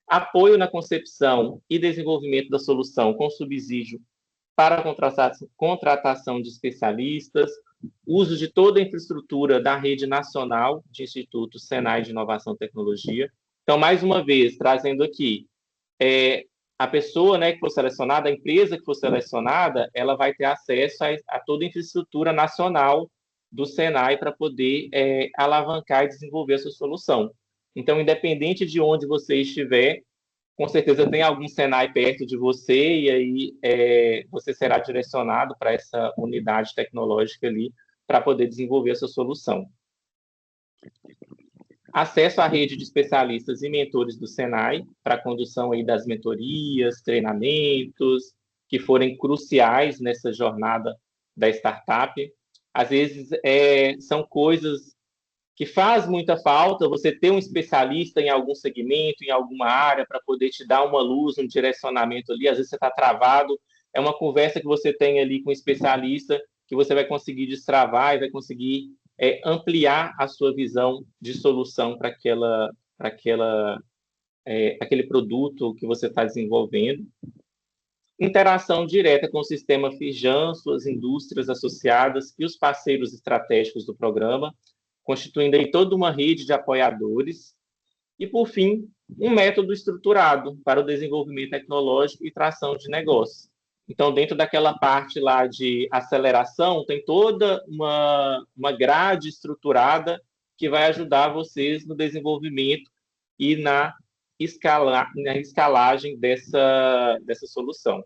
Apoio na concepção e desenvolvimento da solução com subsídio para a contratação de especialistas, uso de toda a infraestrutura da rede nacional de institutos Senai de Inovação e Tecnologia. Então, mais uma vez, trazendo aqui, a pessoa, né, que for selecionada, a empresa que for selecionada, ela vai ter acesso a toda a infraestrutura nacional do Senai para poder alavancar e desenvolver a sua solução. Então, independente de onde você estiver, com certeza tem algum Senai perto de você e aí você será direcionado para essa unidade tecnológica ali para poder desenvolver a sua solução. Acesso à rede de especialistas e mentores do Senai para a condução aí das mentorias, treinamentos, que forem cruciais nessa jornada da startup. Às vezes, são coisas que faz muita falta, você ter um especialista em algum segmento, em alguma área, para poder te dar uma luz, um direcionamento ali. Às vezes você está travado, é uma conversa que você tem ali com um especialista que você vai conseguir destravar e vai conseguir ampliar a sua visão de solução para aquele produto que você está desenvolvendo. Interação direta com o sistema Firjan, suas indústrias associadas e os parceiros estratégicos do programa, constituindo aí toda uma rede de apoiadores. E, por fim, um método estruturado para o desenvolvimento tecnológico e tração de negócios. Então, dentro daquela parte lá de aceleração, tem toda uma grade estruturada que vai ajudar vocês no desenvolvimento e na escalagem dessa solução.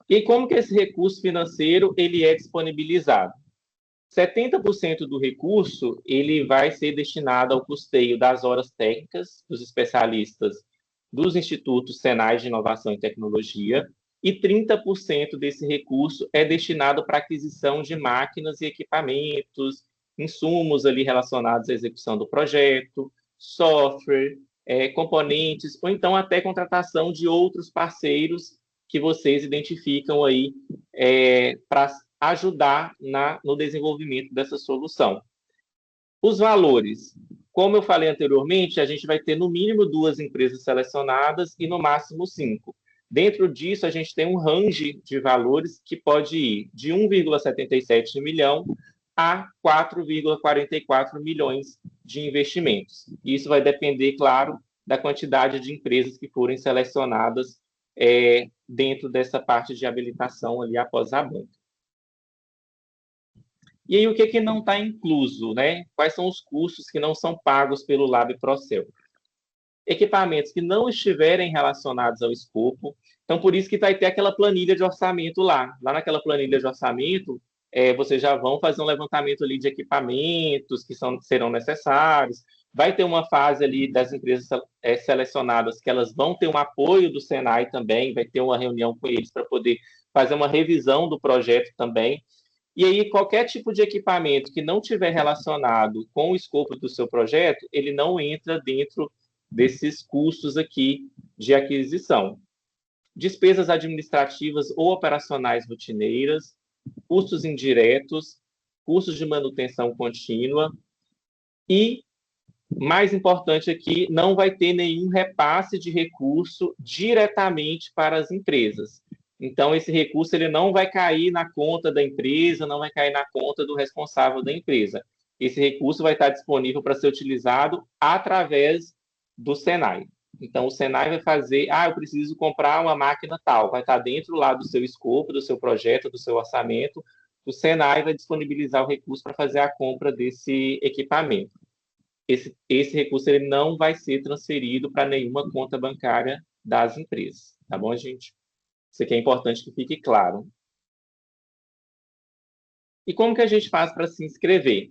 E como que esse recurso financeiro ele é disponibilizado? 70% do recurso ele vai ser destinado ao custeio das horas técnicas dos especialistas dos institutos Senai de Inovação e Tecnologia e 30% desse recurso é destinado para aquisição de máquinas e equipamentos, insumos ali relacionados à execução do projeto, software, componentes, ou então até contratação de outros parceiros que vocês identificam aí para ajudar no desenvolvimento dessa solução. Os valores, como eu falei anteriormente, a gente vai ter no mínimo 2 empresas selecionadas e no máximo 5. Dentro disso, a gente tem um range de valores que pode ir de 1,77 milhão a 4,44 milhões de investimentos. Isso vai depender, claro, da quantidade de empresas que forem selecionadas dentro dessa parte de habilitação ali após a banca. E aí, o que não está incluso, né? Quais são os custos que não são pagos pelo Lab Procel? Equipamentos que não estiverem relacionados ao escopo. Então, por isso que vai ter aquela planilha de orçamento lá. Lá naquela planilha de orçamento, vocês já vão fazer um levantamento ali de equipamentos que serão necessários. Vai ter uma fase ali das empresas selecionadas que elas vão ter um apoio do Senai também, vai ter uma reunião com eles para poder fazer uma revisão do projeto também. E aí, qualquer tipo de equipamento que não tiver relacionado com o escopo do seu projeto, ele não entra dentro desses custos aqui de aquisição. Despesas administrativas ou operacionais rotineiras, custos indiretos, custos de manutenção contínua e, mais importante aqui, não vai ter nenhum repasse de recurso diretamente para as empresas. Então, esse recurso ele não vai cair na conta da empresa, não vai cair na conta do responsável da empresa. Esse recurso vai estar disponível para ser utilizado através do Senai. Então, o Senai vai fazer, eu preciso comprar uma máquina tal, vai estar dentro lá do seu escopo, do seu projeto, do seu orçamento. O Senai vai disponibilizar o recurso para fazer a compra desse equipamento. Esse recurso ele não vai ser transferido para nenhuma conta bancária das empresas. Tá bom, gente? Isso aqui é importante que fique claro. E como que a gente faz para se inscrever?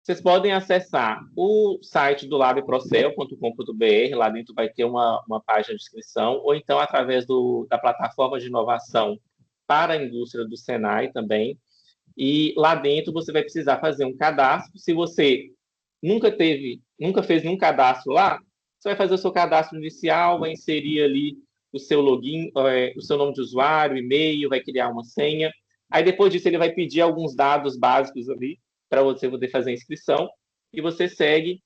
Vocês podem acessar o site do labprocel.com.br, lá dentro vai ter uma página de inscrição, ou então através da plataforma de inovação para a indústria do Senai também. E lá dentro você vai precisar fazer um cadastro. Se você nunca fez nenhum cadastro lá, você vai fazer o seu cadastro inicial, vai inserir ali o seu login, o seu nome de usuário, e-mail, vai criar uma senha. Aí depois disso ele vai pedir alguns dados básicos ali para você poder fazer a inscrição e você segue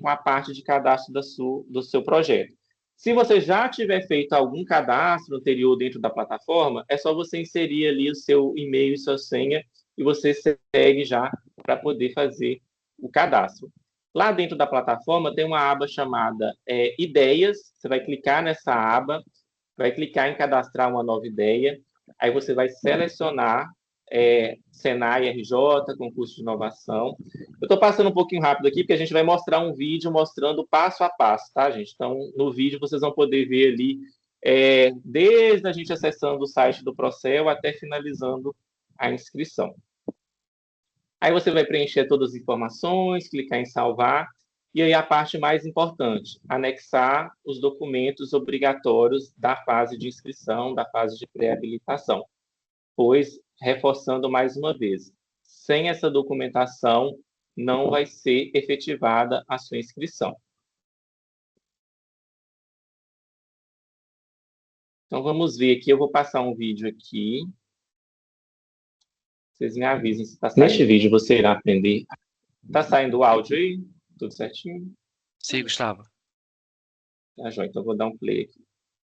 com a parte de cadastro do seu projeto. Se você já tiver feito algum cadastro anterior dentro da plataforma, é só você inserir ali o seu e-mail e sua senha e você segue já para poder fazer o cadastro. Lá dentro da plataforma tem uma aba chamada Ideias. Você vai clicar nessa aba, vai clicar em cadastrar uma nova ideia. Aí você vai selecionar Senai RJ, concurso de inovação. Eu estou passando um pouquinho rápido aqui, porque a gente vai mostrar um vídeo mostrando passo a passo, tá, gente? Então, no vídeo vocês vão poder ver ali, desde a gente acessando o site do Procel até finalizando a inscrição. Aí você vai preencher todas as informações, clicar em salvar, e aí a parte mais importante, anexar os documentos obrigatórios da fase de inscrição, da fase de pré-habilitação. Pois, reforçando mais uma vez, sem essa documentação não vai ser efetivada a sua inscrição. Então, vamos ver aqui, eu vou passar um vídeo aqui. Vocês me avisem se está saindo. Neste vídeo você irá aprender. Está saindo o áudio aí? Tudo certinho? Sim, Gustavo. Tá, joia. Então, eu vou dar um play aqui.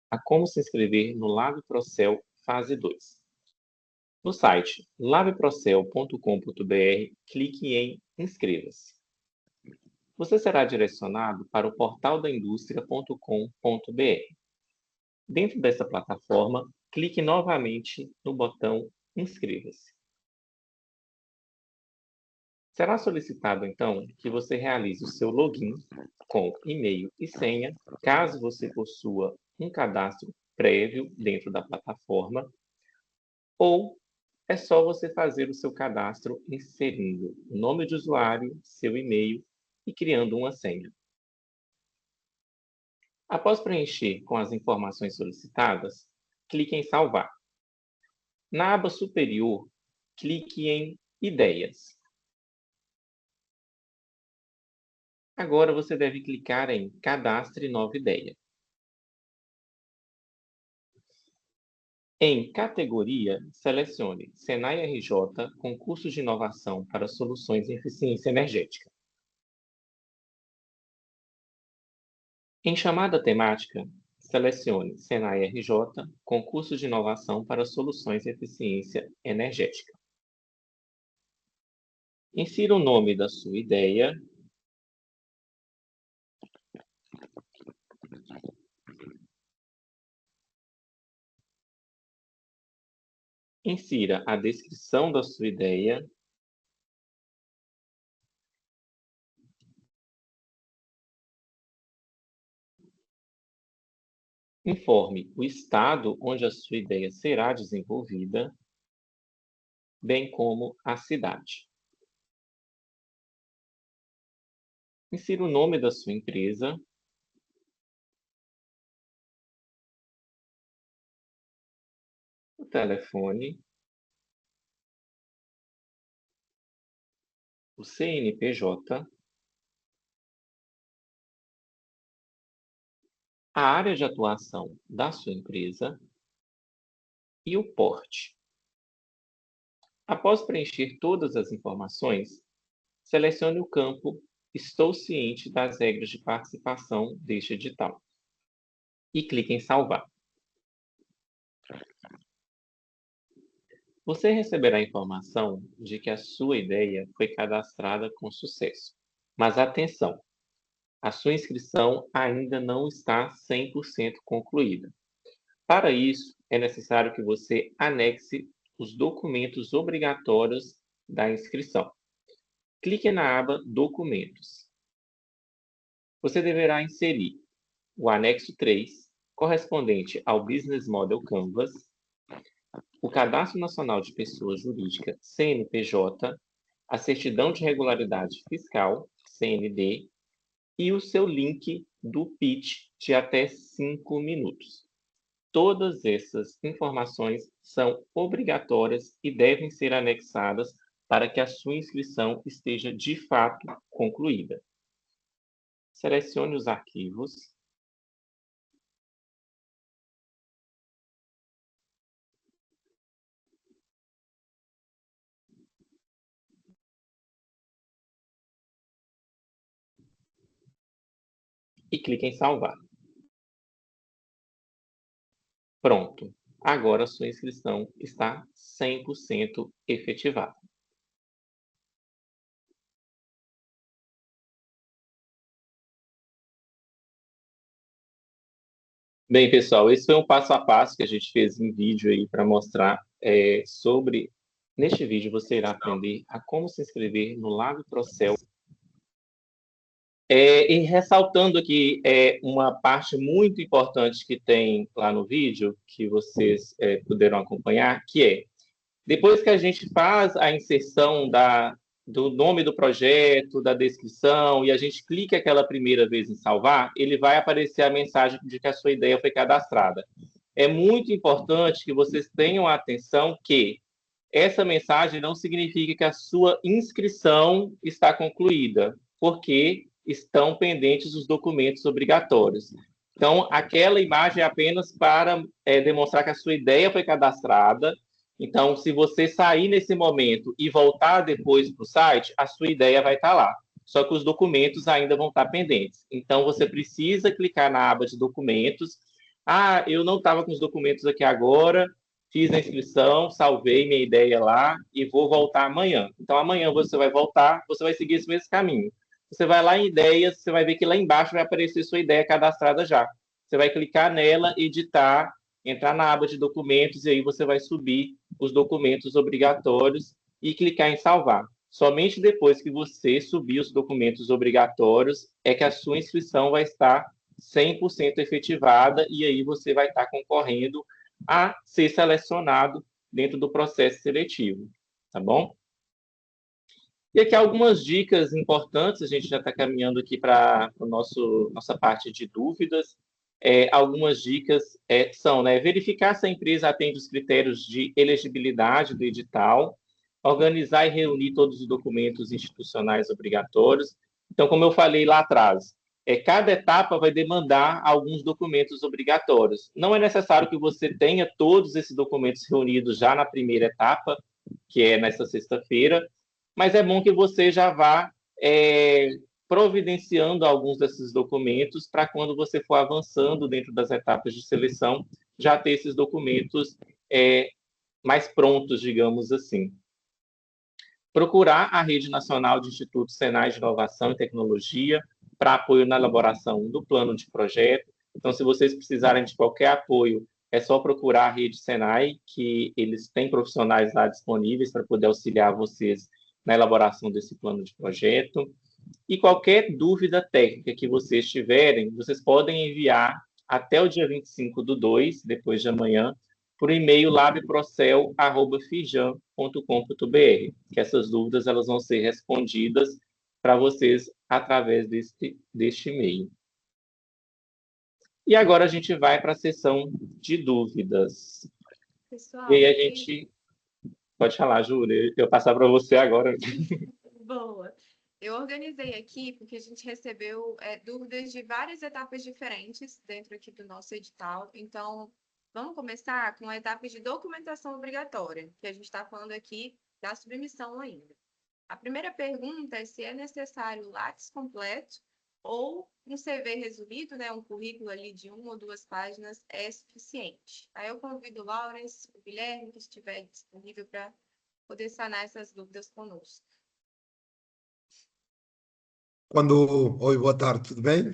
A como se inscrever no Lab Procel fase 2. No site labprocel.com.br, clique em Inscreva-se. Você será direcionado para o portal da indústria.com.br. Dentro dessa plataforma, clique novamente no botão Inscreva-se. Será solicitado, então, que você realize o seu login com e-mail e senha, caso você possua um cadastro prévio dentro da plataforma, ou é só você fazer o seu cadastro inserindo o nome de usuário, seu e-mail e criando uma senha. Após preencher com as informações solicitadas, clique em Salvar. Na aba superior, clique em Ideias. Agora você deve clicar em Cadastre Nova Ideia. Em Categoria, selecione Senai RJ Concurso de Inovação para Soluções em Eficiência Energética. Em chamada temática, selecione Senai RJ Concurso de Inovação para Soluções em Eficiência Energética. Insira o nome da sua ideia. Insira a descrição da sua ideia. Informe o estado onde a sua ideia será desenvolvida, bem como a cidade. Insira o nome da sua empresa. O telefone. O CNPJ. A área de atuação da sua empresa e o porte. Após preencher todas as informações, selecione o campo Estou ciente das regras de participação deste edital e clique em Salvar. Você receberá a informação de que a sua ideia foi cadastrada com sucesso. Mas atenção! A sua inscrição ainda não está 100% concluída. Para isso, é necessário que você anexe os documentos obrigatórios da inscrição. Clique na aba Documentos. Você deverá inserir o anexo 3, correspondente ao Business Model Canvas, o Cadastro Nacional de Pessoa Jurídica, CNPJ, a Certidão de Regularidade Fiscal, CND, e o seu link do pitch de até 5 minutos. Todas essas informações são obrigatórias e devem ser anexadas para que a sua inscrição esteja de fato concluída. Selecione os arquivos. E clique em Salvar. Pronto. Agora a sua inscrição está 100% efetivada. Bem, pessoal, esse foi um passo a passo que a gente fez em vídeo aí para mostrar sobre... Neste vídeo você irá aprender a como se inscrever no LabProcel. E ressaltando aqui uma parte muito importante que tem lá no vídeo, que vocês puderam acompanhar, que é, depois que a gente faz a inserção do nome do projeto, da descrição, e a gente clica aquela primeira vez em salvar, ele vai aparecer a mensagem de que a sua ideia foi cadastrada. É muito importante que vocês tenham atenção que essa mensagem não significa que a sua inscrição está concluída, porque estão pendentes os documentos obrigatórios. Então, aquela imagem é apenas para demonstrar que a sua ideia foi cadastrada. Então, se você sair nesse momento e voltar depois para o site, a sua ideia vai estar lá. Só que os documentos ainda vão estar pendentes. Então, você precisa clicar na aba de documentos. Ah, eu não estava com os documentos aqui agora, fiz a inscrição, salvei minha ideia lá e vou voltar amanhã. Então, amanhã você vai voltar, você vai seguir esse mesmo caminho. Você vai lá em ideias, você vai ver que lá embaixo vai aparecer sua ideia cadastrada já. Você vai clicar nela, editar, entrar na aba de documentos e aí você vai subir os documentos obrigatórios e clicar em salvar. Somente depois que você subir os documentos obrigatórios é que a sua inscrição vai estar 100% efetivada e aí você vai estar concorrendo a ser selecionado dentro do processo seletivo, tá bom? E aqui algumas dicas importantes, a gente já está caminhando aqui para a nossa parte de dúvidas. Algumas dicas são verificar se a empresa atende os critérios de elegibilidade do edital, organizar e reunir todos os documentos institucionais obrigatórios. Então, como eu falei lá atrás, cada etapa vai demandar alguns documentos obrigatórios. Não é necessário que você tenha todos esses documentos reunidos já na primeira etapa, que é nessa sexta-feira, mas é bom que você já vá providenciando alguns desses documentos para quando você for avançando dentro das etapas de seleção, já ter esses documentos mais prontos, digamos assim. Procurar a Rede Nacional de Institutos Senai de Inovação e Tecnologia para apoio na elaboração do plano de projeto. Então, se vocês precisarem de qualquer apoio, é só procurar a Rede Senai, que eles têm profissionais lá disponíveis para poder auxiliar vocês na elaboração desse plano de projeto. E qualquer dúvida técnica que vocês tiverem, vocês podem enviar até o dia 25/2, depois de amanhã, por e-mail labprocel@firjan.com.br, que essas dúvidas elas vão ser respondidas para vocês através deste e-mail. E agora a gente vai para a sessão de dúvidas. Pessoal, E aí a gente... Pode falar, Júlia, eu passar para você agora. boa. Eu organizei aqui porque a gente recebeu dúvidas de várias etapas diferentes dentro aqui do nosso edital. Então, vamos começar com a etapa de documentação obrigatória, que a gente está falando aqui da submissão ainda. A primeira pergunta é se é necessário o Lattes completo ou um CV resumido, né, um currículo ali de 1 ou 2 páginas é suficiente. Aí eu convido o Lawrence, o Guilherme, que estiver disponível para poder sanar essas dúvidas conosco. Oi, boa tarde, tudo bem?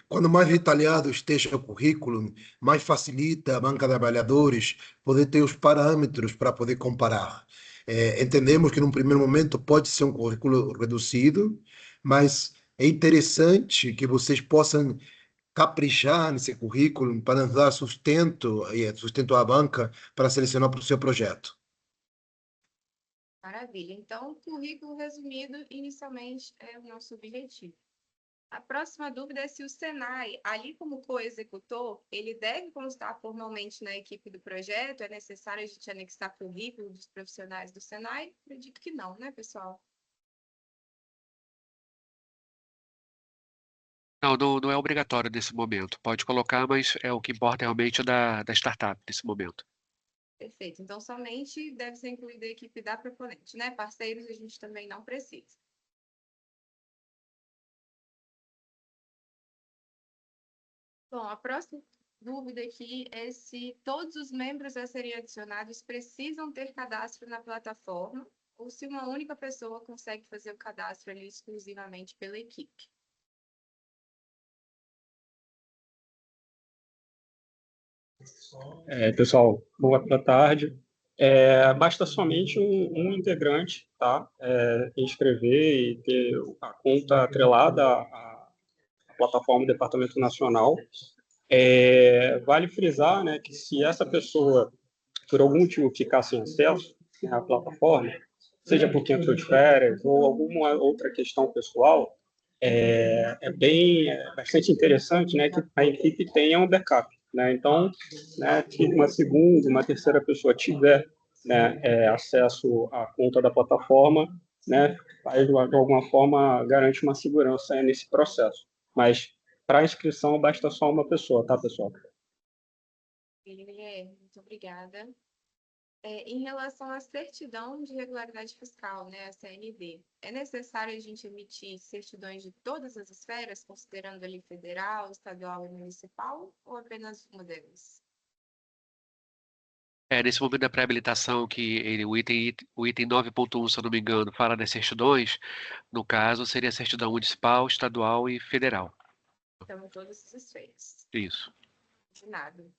Quando mais detalhado esteja o currículo, mais facilita a banca de avaliadores poder ter os parâmetros para poder comparar. Entendemos que, num primeiro momento, pode ser um currículo reduzido, mas é interessante que vocês possam caprichar nesse currículo para dar sustento, sustento à banca para selecionar para o seu projeto. Maravilha. Então, o currículo resumido, inicialmente, é o nosso objetivo. A próxima dúvida é se o Senai, ali como co-executor, ele deve constar formalmente na equipe do projeto? É necessário a gente anexar currículo dos profissionais do Senai? Acredito que não, né, pessoal? Não é obrigatório nesse momento. Pode colocar, mas o que importa realmente é da startup nesse momento. Perfeito. Então, somente deve ser incluída a equipe da proponente, né? Parceiros a gente também não precisa. Bom, a próxima dúvida aqui é se todos os membros a serem adicionados precisam ter cadastro na plataforma ou se uma única pessoa consegue fazer o cadastro ali exclusivamente pela equipe. Pessoal, boa tarde. Basta somente um integrante, tá? Inscrever e ter a conta atrelada à plataforma do Departamento Nacional. Vale frisar, né, que se essa pessoa, por algum motivo, ficar sem acesso, né, à plataforma, seja porque entrou de férias ou alguma outra questão pessoal, bastante interessante, né, que a equipe tenha um backup, né? Então, né, se uma segunda, uma terceira pessoa tiver, né, acesso à conta da plataforma, né, faz, de alguma forma, garante uma segurança nesse processo. Mas para a inscrição basta só uma pessoa, tá, pessoal? Guilherme, muito obrigada. Em relação à certidão de regularidade fiscal, né, a CND, é necessário a gente emitir certidões de todas as esferas, considerando ali federal, estadual e municipal, ou apenas uma delas? Nesse momento da pré-habilitação, o item 9.1, se eu não me engano, fala das certidões, no caso, seria certidão municipal, estadual e federal. Então, em todas as esferas. Isso. De nada.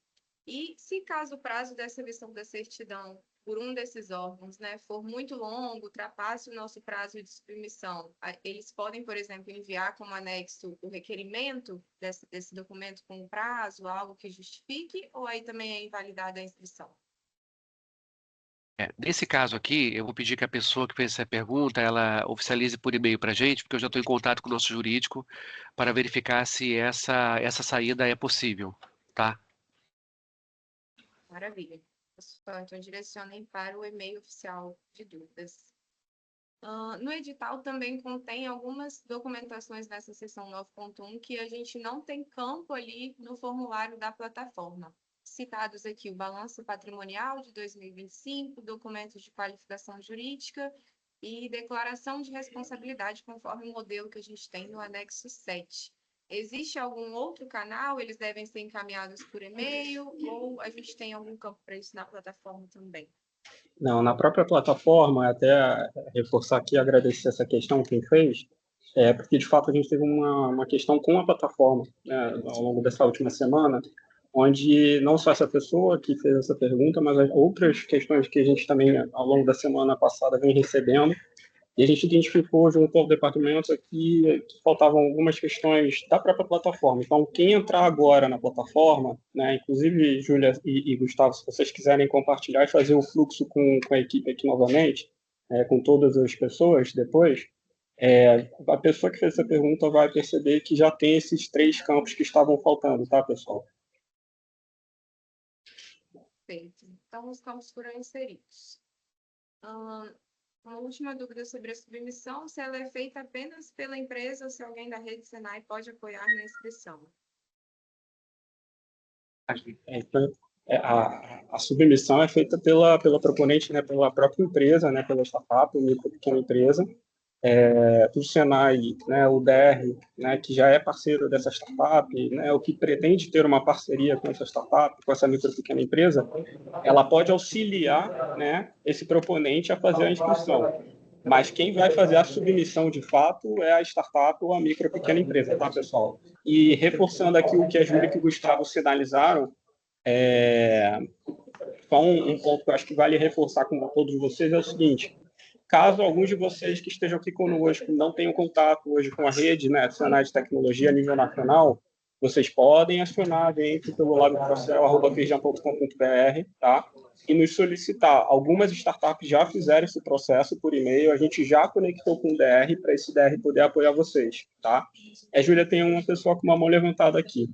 E se caso o prazo dessa emissão da certidão por um desses órgãos, né, for muito longo, ultrapasse o nosso prazo de submissão, eles podem, por exemplo, enviar como anexo o requerimento desse documento com um prazo, algo que justifique, ou aí também é invalidada a inscrição? Nesse caso aqui, eu vou pedir que a pessoa que fez essa pergunta, ela oficialize por e-mail para a gente, porque eu já estou em contato com o nosso jurídico para verificar se essa saída é possível, tá? Maravilha. Pessoal, então direcionem para o e-mail oficial de dúvidas. No edital também contém algumas documentações nessa seção 9.1 que a gente não tem campo ali no formulário da plataforma. Citados aqui o balanço patrimonial de 2025, documentos de qualificação jurídica e declaração de responsabilidade conforme o modelo que a gente tem no anexo 7. Existe algum outro canal? Eles devem ser encaminhados por e-mail ou a gente tem algum campo para isso na plataforma também? Não, na própria plataforma, até reforçar aqui e agradecer essa questão quem fez, porque de fato a gente teve uma questão com a plataforma, né, ao longo dessa última semana, onde não só essa pessoa que fez essa pergunta, mas as outras questões que a gente também, ao longo da semana passada, vem recebendo, e a gente identificou junto ao departamento aqui que faltavam algumas questões da própria plataforma. Então, quem entrar agora na plataforma, né, inclusive, Júlia e Gustavo, se vocês quiserem compartilhar e fazer o fluxo com a equipe aqui novamente, com todas as pessoas depois, a pessoa que fez essa pergunta vai perceber que já tem esses 3 campos que estavam faltando, tá, pessoal? Perfeito. Então, os campos foram inseridos. Uma última dúvida sobre a submissão, se ela é feita apenas pela empresa ou se alguém da rede Senai pode apoiar na inscrição. A submissão é feita pela proponente, né, pela própria empresa, né, pela startup, micro pequena empresa, do Senai, né, o DR, né, que já é parceiro dessa startup, né, o que pretende ter uma parceria com essa startup, com essa micro pequena empresa, ela pode auxiliar, né, esse proponente a fazer a inscrição. Mas quem vai fazer a submissão de fato é a startup ou a micro pequena empresa, tá, pessoal? E reforçando aqui o que a Júlia e o Gustavo sinalizaram, só um ponto que eu acho que vale reforçar com todos vocês é o seguinte: caso alguns de vocês que estejam aqui conosco não tenham contato hoje com a rede, né, Senai de tecnologia a nível nacional, vocês podem acionar a gente pelo labprocel@firjan.com.br, tá? E nos solicitar. Algumas startups já fizeram esse processo por e-mail, a gente já conectou com o DR para esse DR poder apoiar vocês, tá? Júlia, tem uma pessoa com uma mão levantada aqui.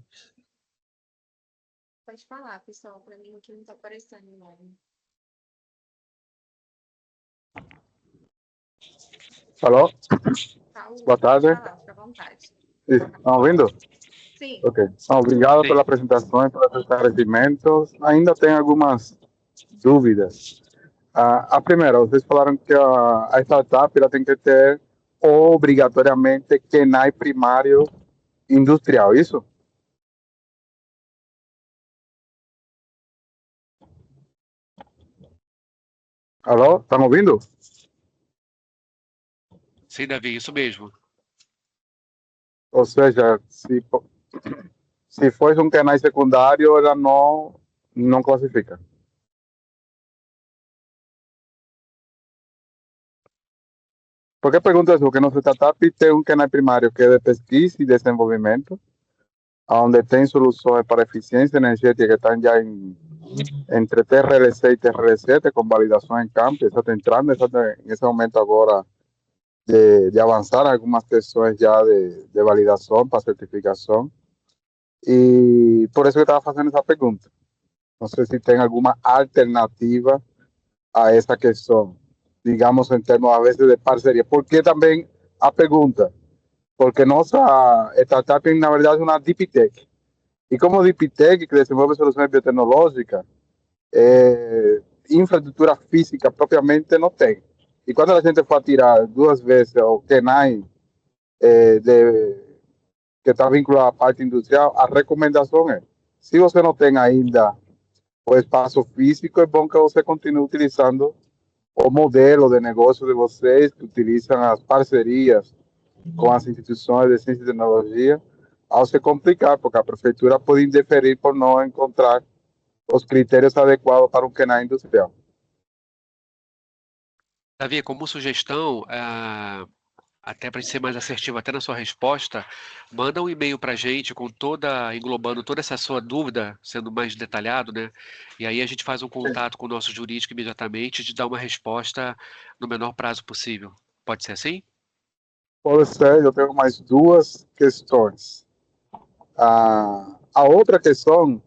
Pode falar, pessoal, para mim aqui não está aparecendo o nome. Alô? Saúl, Boa tarde. pode falar, fica à vontade. Estão ouvindo? Sim. Ok. Obrigado Sim. pela apresentação e pelos esclarecimentos. Ainda tenho algumas dúvidas. A primeira, vocês falaram que a startup ela tem que ter obrigatoriamente KENAI primário industrial, isso? Alô? Estão ouvindo? Sim, Davi, isso mesmo. Ou seja, se fosse um KENAI secundário, ela não classifica. Por que pergunto isso? Porque nossa startup tem um KENAI primário que é de pesquisa e desenvolvimento, onde tem soluções para eficiência energética que estão já entre TRL6 e TRL7, com validação em campo, está entrando nesse momento agora de avançar algumas questões já de validação para certificação. E por isso que eu estava fazendo essa pergunta. Não sei se tem alguma alternativa a essa questão, digamos, em termos, às vezes, de parceria. Porque também a pergunta, porque nossa startup, na verdade, é uma Deep Tech. E como Deep Tech, que desenvolve soluções biotecnológicas, infraestrutura física propriamente não tem. E quando a gente for tirar 2 vezes o KENAI, que está vinculado à parte industrial, a recomendação é, se você não tem ainda o espaço físico, é bom que você continue utilizando o modelo de negócio de vocês, que utilizam as parcerias com as instituições de ciência e tecnologia, ao se complicar, porque a prefeitura pode interferir por não encontrar os critérios adequados para um KENAI industrial. Davi, como sugestão, até para ser mais assertivo até na sua resposta, manda um e-mail para a gente englobando toda essa sua dúvida, sendo mais detalhado, né? E aí a gente faz um contato com o nosso jurídico imediatamente e te dá uma resposta no menor prazo possível. Pode ser assim? Pode ser, eu tenho mais 2 questões. A outra questão,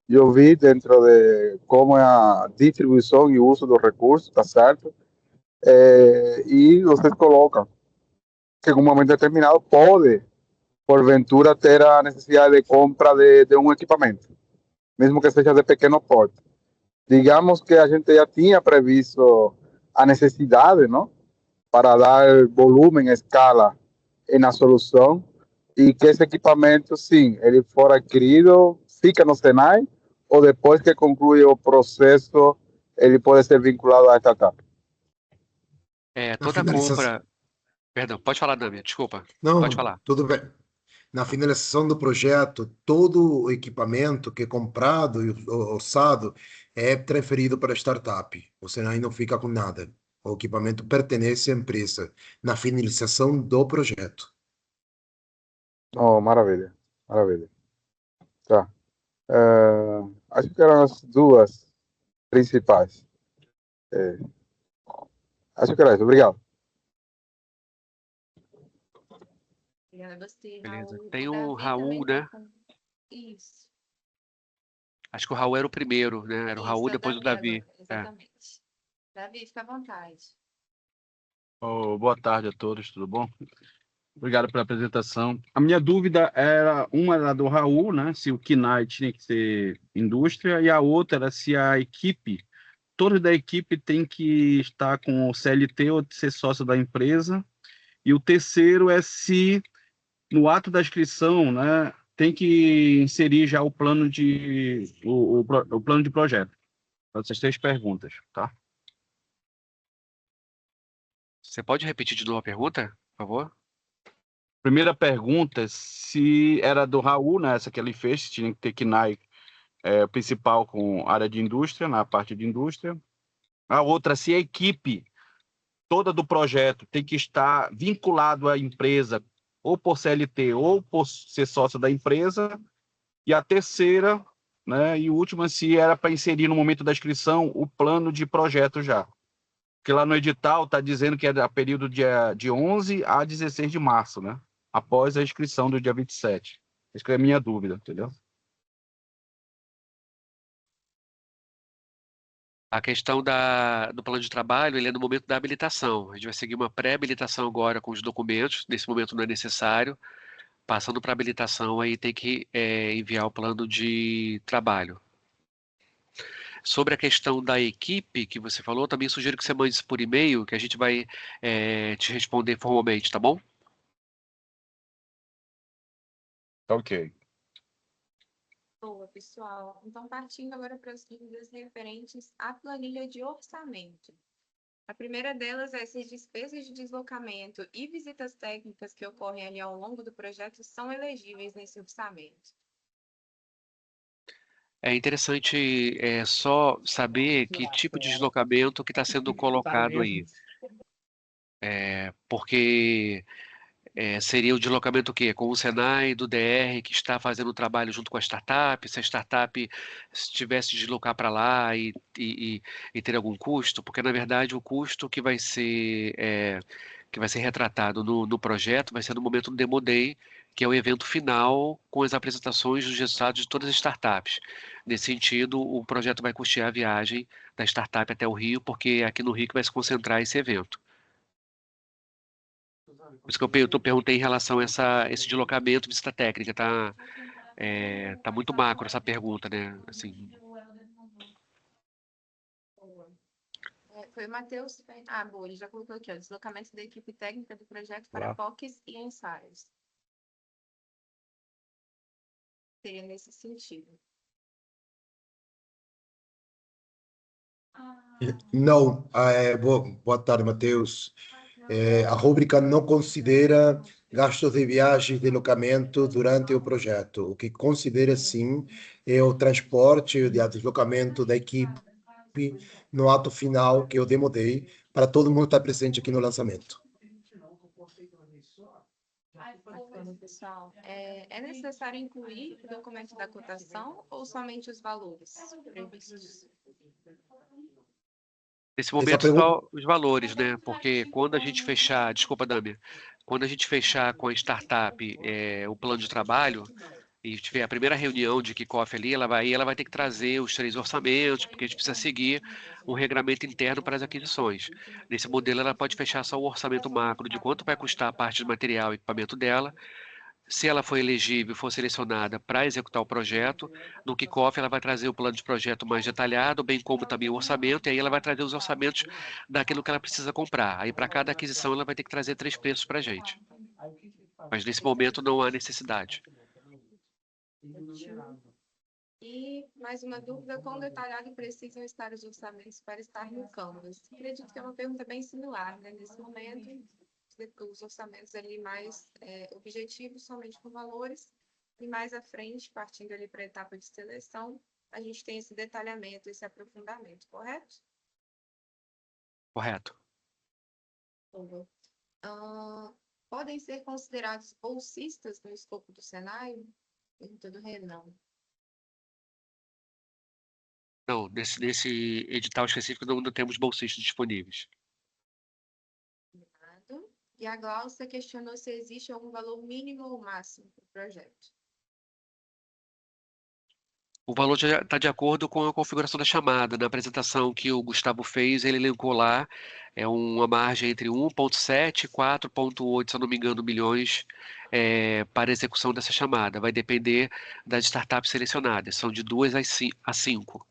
eu vi dentro de como é a distribuição e uso dos recursos, tá certo? e vocês colocam que em um momento determinado pode, porventura, ter a necessidade de compra de um equipamento, mesmo que seja de pequeno porte. Digamos que a gente já tinha previsto a necessidade, não? Para dar volume, escala na solução, e que esse equipamento, sim, ele for adquirido, fica no Senai, ou depois que conclui o processo, ele pode ser vinculado à startup. É, Na toda finalização. compra. Perdão, pode falar, Dami, desculpa. Pode Não, falar. tudo bem. Na finalização do projeto, todo o equipamento que é comprado e orçado é transferido para a startup. O Senai não fica com nada. O equipamento pertence à empresa na finalização do projeto. Oh, maravilha, maravilha. Tá. Acho que eram as duas principais. Acho que era isso. Obrigado. Obrigada a você, Beleza. Raul. Tem o Davi Raul, também né? tá com... Isso. Acho que o Raul era o primeiro, né? Era o Raul, Isso, é o depois o Davi Davi. agora. Exatamente. Davi, fica à vontade. Boa tarde a todos, tudo bom? Obrigado pela apresentação. A minha dúvida uma era do Raul, né? Se o KNAI tinha que ser indústria, e a outra era se a equipe, todos da equipe tem que estar com o CLT ou ser sócio da empresa. E o terceiro é se no ato da inscrição, né, tem que inserir já o plano o plano de projeto. Essas três perguntas, tá? Você pode repetir de novo a pergunta, por favor? Primeira pergunta, se era do Raul, né, essa que ele fez, se tinha que ter KNAI principal com área de indústria, na parte de indústria. A outra, se a equipe toda do projeto tem que estar vinculado à empresa, ou por CLT, ou por ser sócio da empresa. E a terceira, né, e última, se era para inserir no momento da inscrição o plano de projeto já. Porque lá no edital está dizendo que é a período de 11 a 16 de março, né? Após a inscrição do dia 27. Essa é a minha dúvida, entendeu? A questão do plano de trabalho, ele é no momento da habilitação. A gente vai seguir uma pré-habilitação agora com os documentos. Nesse momento não é necessário. Passando para habilitação, aí tem que enviar o plano de trabalho. Sobre a questão da equipe que você falou, também sugiro que você mande isso por e-mail, que a gente vai te responder formalmente, tá bom? Ok. Boa, pessoal. Então, partindo agora para as dúvidas referentes à planilha de orçamento. A primeira delas é se as despesas de deslocamento e visitas técnicas que ocorrem ali ao longo do projeto são elegíveis nesse orçamento. É interessante só saber que tipo de deslocamento que está sendo colocado aí. Porque seria o deslocamento o quê? Com o Senai do DR que está fazendo o trabalho junto com a startup, se a startup tivesse de deslocar para lá e ter algum custo, porque na verdade o custo que vai ser retratado no projeto vai ser no momento do Demo Day, que é o evento final com as apresentações dos resultados de todas as startups. Nesse sentido, o projeto vai custear a viagem da startup até o Rio, porque é aqui no Rio que vai se concentrar esse evento. Por isso que eu perguntei em relação a esse deslocamento, visita técnica, tá muito macro essa pergunta, né? Assim, Boa. Foi o Matheus. Boa, ele já colocou aqui, ó, deslocamento da equipe técnica do projeto para POCs e ensaios. Seria nesse sentido. Não, boa tarde, Matheus. A rúbrica não considera gastos de viagem e deslocamento durante o projeto. O que considera, sim, é o transporte e o deslocamento da equipe no ato final, que eu demodei, para todo mundo estar presente aqui no lançamento. Bom, pessoal, é necessário incluir o documento da cotação ou somente os valores previstos? nesse Essa momento, pergunta, só os valores, né? Porque quando a gente fechar, desculpa, Dami, quando a gente fechar com a startup o plano de trabalho, e tiver a primeira reunião de kickoff ali, ela vai ter que trazer os 3 orçamentos, porque a gente precisa seguir um regramento interno para as aquisições. Nesse modelo, ela pode fechar só o orçamento macro de quanto vai custar a parte de material e equipamento dela. Se ela for elegível, for selecionada para executar o projeto, no kickoff ela vai trazer o plano de projeto mais detalhado, bem como também o orçamento, e aí ela vai trazer os orçamentos daquilo que ela precisa comprar. Aí, para cada aquisição, ela vai ter que trazer 3 preços para a gente. Mas nesse momento não há necessidade. E mais uma dúvida: quão detalhado precisam estar os orçamentos para estar no Canvas? Acredito que é uma pergunta bem similar, né? Nesse momento, os orçamentos ali mais objetivos, somente com valores, e mais à frente, partindo ali para a etapa de seleção, a gente tem esse detalhamento, esse aprofundamento, correto? Correto. Podem ser considerados bolsistas no escopo do Senai? Pergunta do Renan. Não, nesse edital específico não temos bolsistas disponíveis. E a Glaucia questionou se existe algum valor mínimo ou máximo para o projeto. O valor já está de acordo com a configuração da chamada. Na apresentação que o Gustavo fez, ele elencou lá uma margem entre 1,7 e 4,8, se eu não me engano, milhões para a execução dessa chamada. Vai depender das startups selecionadas. São de 2 a 5.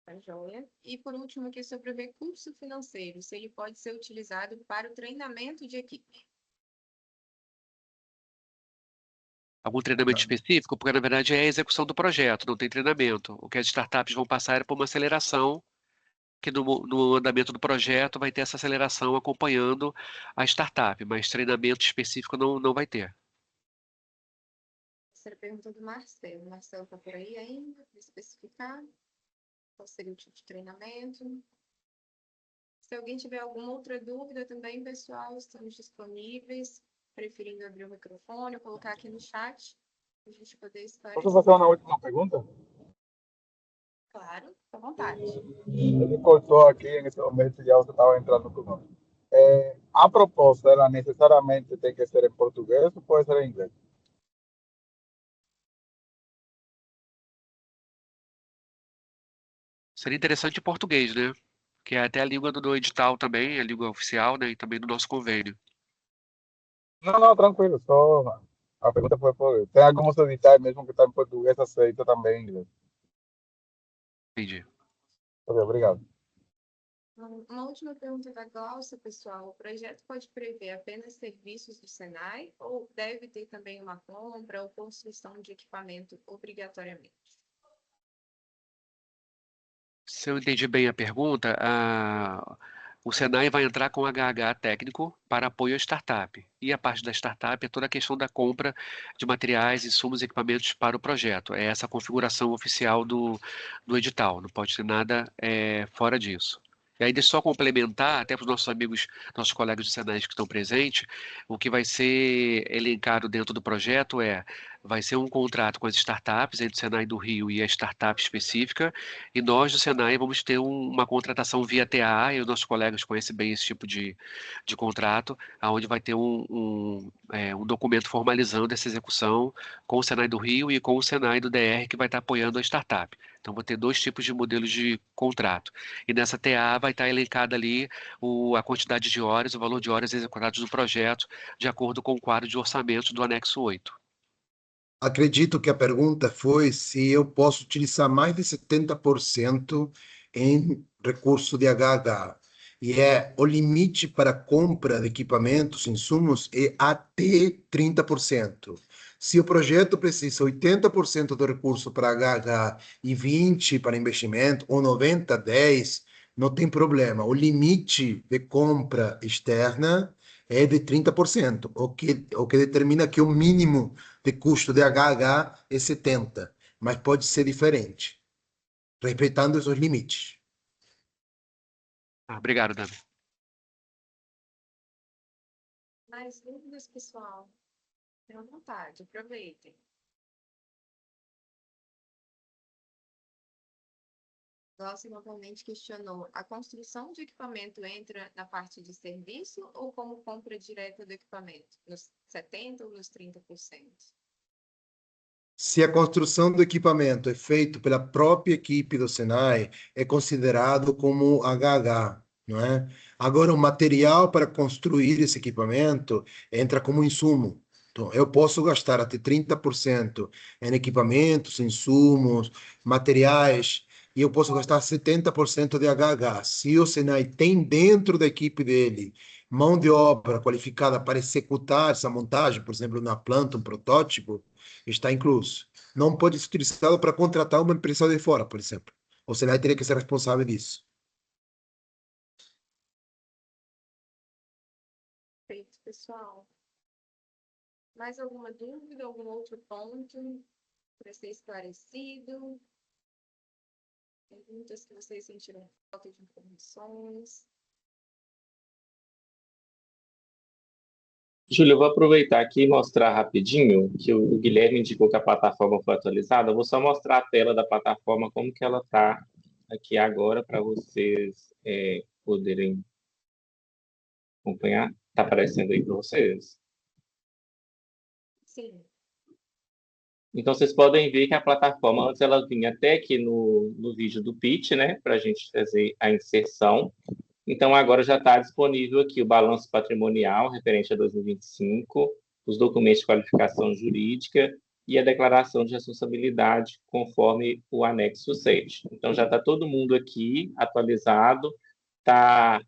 Tá joia. E por último aqui sobre o recurso financeiro, se ele pode ser utilizado para o treinamento de equipe. Algum treinamento específico? Porque, na verdade, é a execução do projeto, não tem treinamento. O que as startups vão passar é por uma aceleração, que no andamento do projeto vai ter essa aceleração acompanhando a startup, mas treinamento específico não vai ter. Terceira pergunta do Marcelo. Marcelo está por aí ainda, para especificar qual seria o tipo de treinamento. Se alguém tiver alguma outra dúvida também, pessoal, estamos disponíveis, preferindo abrir o microfone ou colocar aqui no chat, para a gente poder esclarecer. Posso fazer uma última pergunta? Claro, fica à vontade. Ele cortou aqui nesse momento e já você estava entrando conosco. A proposta, ela necessariamente tem que ser em português ou pode ser em inglês? Seria interessante em português, né? Que é até a língua do edital também, a língua oficial, né? E também do nosso convênio. Não, tranquilo. Só a pergunta foi por... Tem alguns editais mesmo que estão em português, aceita também em inglês. Entendi. Ok, obrigado. Uma última pergunta da Glaucia, pessoal. O projeto pode prever apenas serviços do Senai ou deve ter também uma compra ou construção de equipamento obrigatoriamente? Se eu entendi bem a pergunta, o Senai vai entrar com HH técnico para apoio à startup. E a parte da startup é toda a questão da compra de materiais, insumos e equipamentos para o projeto. É essa a configuração oficial do edital, não pode ter nada fora disso. E aí, deixa eu só complementar, até para os nossos amigos, nossos colegas do Senai que estão presentes, o que vai ser elencado dentro do projeto vai ser um contrato com as startups, entre o Senai do Rio e a startup específica, e nós do Senai vamos ter uma contratação via TA, e os nossos colegas conhecem bem esse tipo de contrato, onde vai ter um documento formalizando essa execução com o Senai do Rio e com o Senai do DR, que vai estar apoiando a startup. Então, vou ter 2 tipos de modelos de contrato. E nessa TA vai estar elencada ali a quantidade de horas, o valor de horas executadas no projeto, de acordo com o quadro de orçamento do anexo 8. Acredito que a pergunta foi se eu posso utilizar mais de 70% em recurso de HH. E o limite para compra de equipamentos, insumos, é até 30%. Se o projeto precisa 80% do recurso para HH e 20% para investimento, ou 90%, 10%, não tem problema. O limite de compra externa é de 30%, o que determina que o mínimo de custo de HH é 70%, mas pode ser diferente, respeitando esses limites. Obrigado, Dani. Mais dúvidas, pessoal? Tenham vontade, aproveitem. Glaucia novamente questionou: a construção de equipamento entra na parte de serviço ou como compra direta do equipamento? 70% ou nos 30%? Se a construção do equipamento é feita pela própria equipe do Senai, é considerado como HH, não é? Agora, o material para construir esse equipamento entra como insumo. Então, eu posso gastar até 30% em equipamentos, insumos, materiais, e eu posso gastar 70% de HH. Se o Senai tem dentro da equipe dele mão de obra qualificada para executar essa montagem, por exemplo, na planta, um protótipo, está incluso. Não pode ser utilizado para contratar uma empresa de fora, por exemplo. O Senai teria que ser responsável disso. Perfeito, pessoal. Mais alguma dúvida, algum outro ponto para ser esclarecido? Perguntas que vocês sentiram falta de informações? Júlio, eu vou aproveitar aqui e mostrar rapidinho que o Guilherme indicou que a plataforma foi atualizada. Eu vou só mostrar a tela da plataforma, como que ela está aqui agora, para vocês poderem acompanhar. Está aparecendo aí para vocês? Sim. Então, vocês podem ver que a plataforma, antes ela vinha até aqui no vídeo do pitch, né, para a gente fazer a inserção. Então, agora já está disponível aqui o balanço patrimonial referente a 2025, os documentos de qualificação jurídica e a declaração de responsabilidade, conforme o anexo 7. Então, já está todo mundo aqui atualizado, está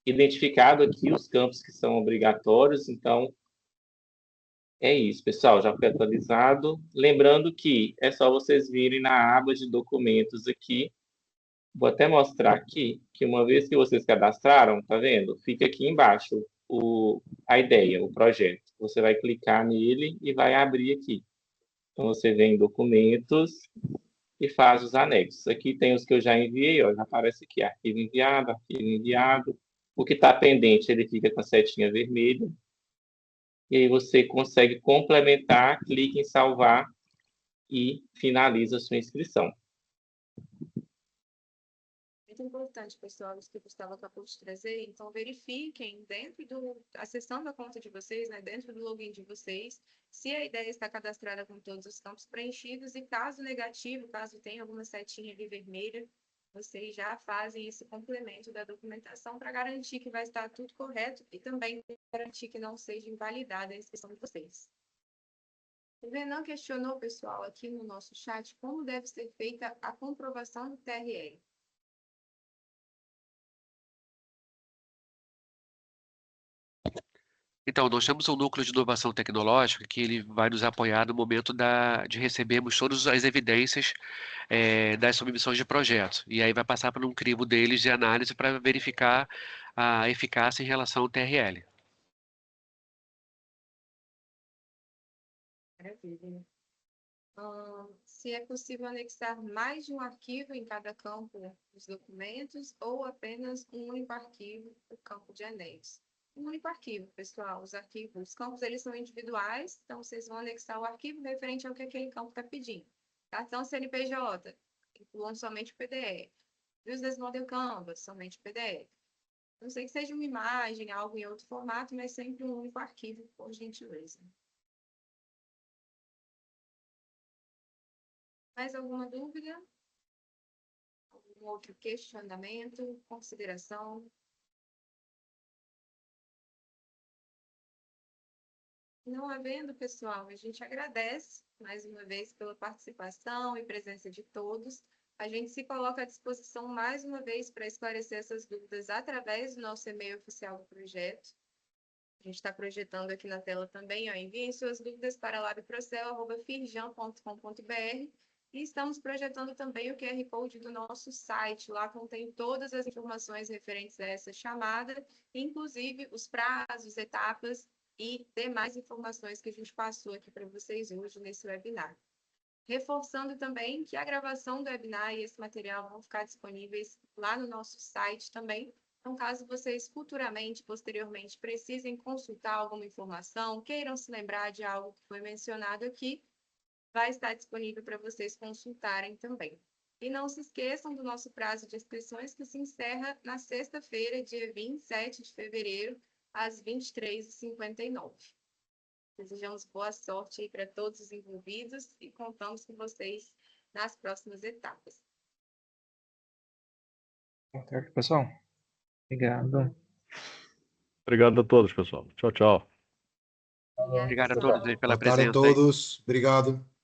identificado aqui os campos que são obrigatórios. Então, é isso, pessoal, já foi atualizado. Lembrando que é só vocês virem na aba de documentos aqui. Vou até mostrar aqui que uma vez que vocês cadastraram, tá vendo? Fica aqui embaixo a ideia, o projeto. Você vai clicar nele e vai abrir aqui. Então, você vem em documentos e faz os anexos. Aqui tem os que eu já enviei, ó, já aparece aqui, arquivo enviado, arquivo enviado. O que está pendente, ele fica com a setinha vermelha. E aí você consegue complementar, clica em salvar e finaliza a sua inscrição. Muito importante, pessoal, isso que o Gustavo acabou de trazer. Então, verifiquem dentro da seção da conta de vocês, né, dentro do login de vocês, se a ideia está cadastrada com todos os campos preenchidos e, caso negativo, caso tenha alguma setinha ali vermelha, vocês já fazem esse complemento da documentação para garantir que vai estar tudo correto e também garantir que não seja invalidada a inscrição de vocês. O Renan questionou, pessoal, aqui no nosso chat, como deve ser feita a comprovação do TRL. Então, nós temos um núcleo de inovação tecnológica que ele vai nos apoiar no momento de recebermos todas as evidências das submissões de projetos. E aí vai passar por um crivo deles de análise para verificar a eficácia em relação ao TRL. Maravilha. Se é possível anexar mais de um arquivo em cada campo dos documentos ou apenas um único arquivo no campo de anexo? Um único arquivo, pessoal. Os campos, eles são individuais, então vocês vão anexar o arquivo referente ao que aquele campo está pedindo. Cartão CNPJ, incluam somente o PDF. Business Model Canvas, somente o PDF. Não sei que seja uma imagem, algo em outro formato, mas sempre um único arquivo, por gentileza. Mais alguma dúvida? Algum outro questionamento, consideração? Não havendo, pessoal, a gente agradece mais uma vez pela participação e presença de todos. A gente se coloca à disposição mais uma vez para esclarecer essas dúvidas através do nosso e-mail oficial do projeto. A gente está projetando aqui na tela também, ó, enviem suas dúvidas para labprocel@firjan.com.br e estamos projetando também o QR Code do nosso site. Lá contém todas as informações referentes a essa chamada, inclusive os prazos, etapas e demais informações que a gente passou aqui para vocês hoje nesse webinar. Reforçando também que a gravação do webinar e esse material vão ficar disponíveis lá no nosso site também. Então, caso vocês futuramente, posteriormente, precisem consultar alguma informação, queiram se lembrar de algo que foi mencionado aqui, vai estar disponível para vocês consultarem também. E não se esqueçam do nosso prazo de inscrições, que se encerra na sexta-feira, dia 27 de fevereiro, às 23h59. Desejamos boa sorte aí para todos os envolvidos e contamos com vocês nas próximas etapas. Certo, pessoal? Obrigado. Obrigado a todos, pessoal. Tchau, tchau. Obrigado a pessoal. todos aí pela Boa tarde a presença aí. todos. Obrigado.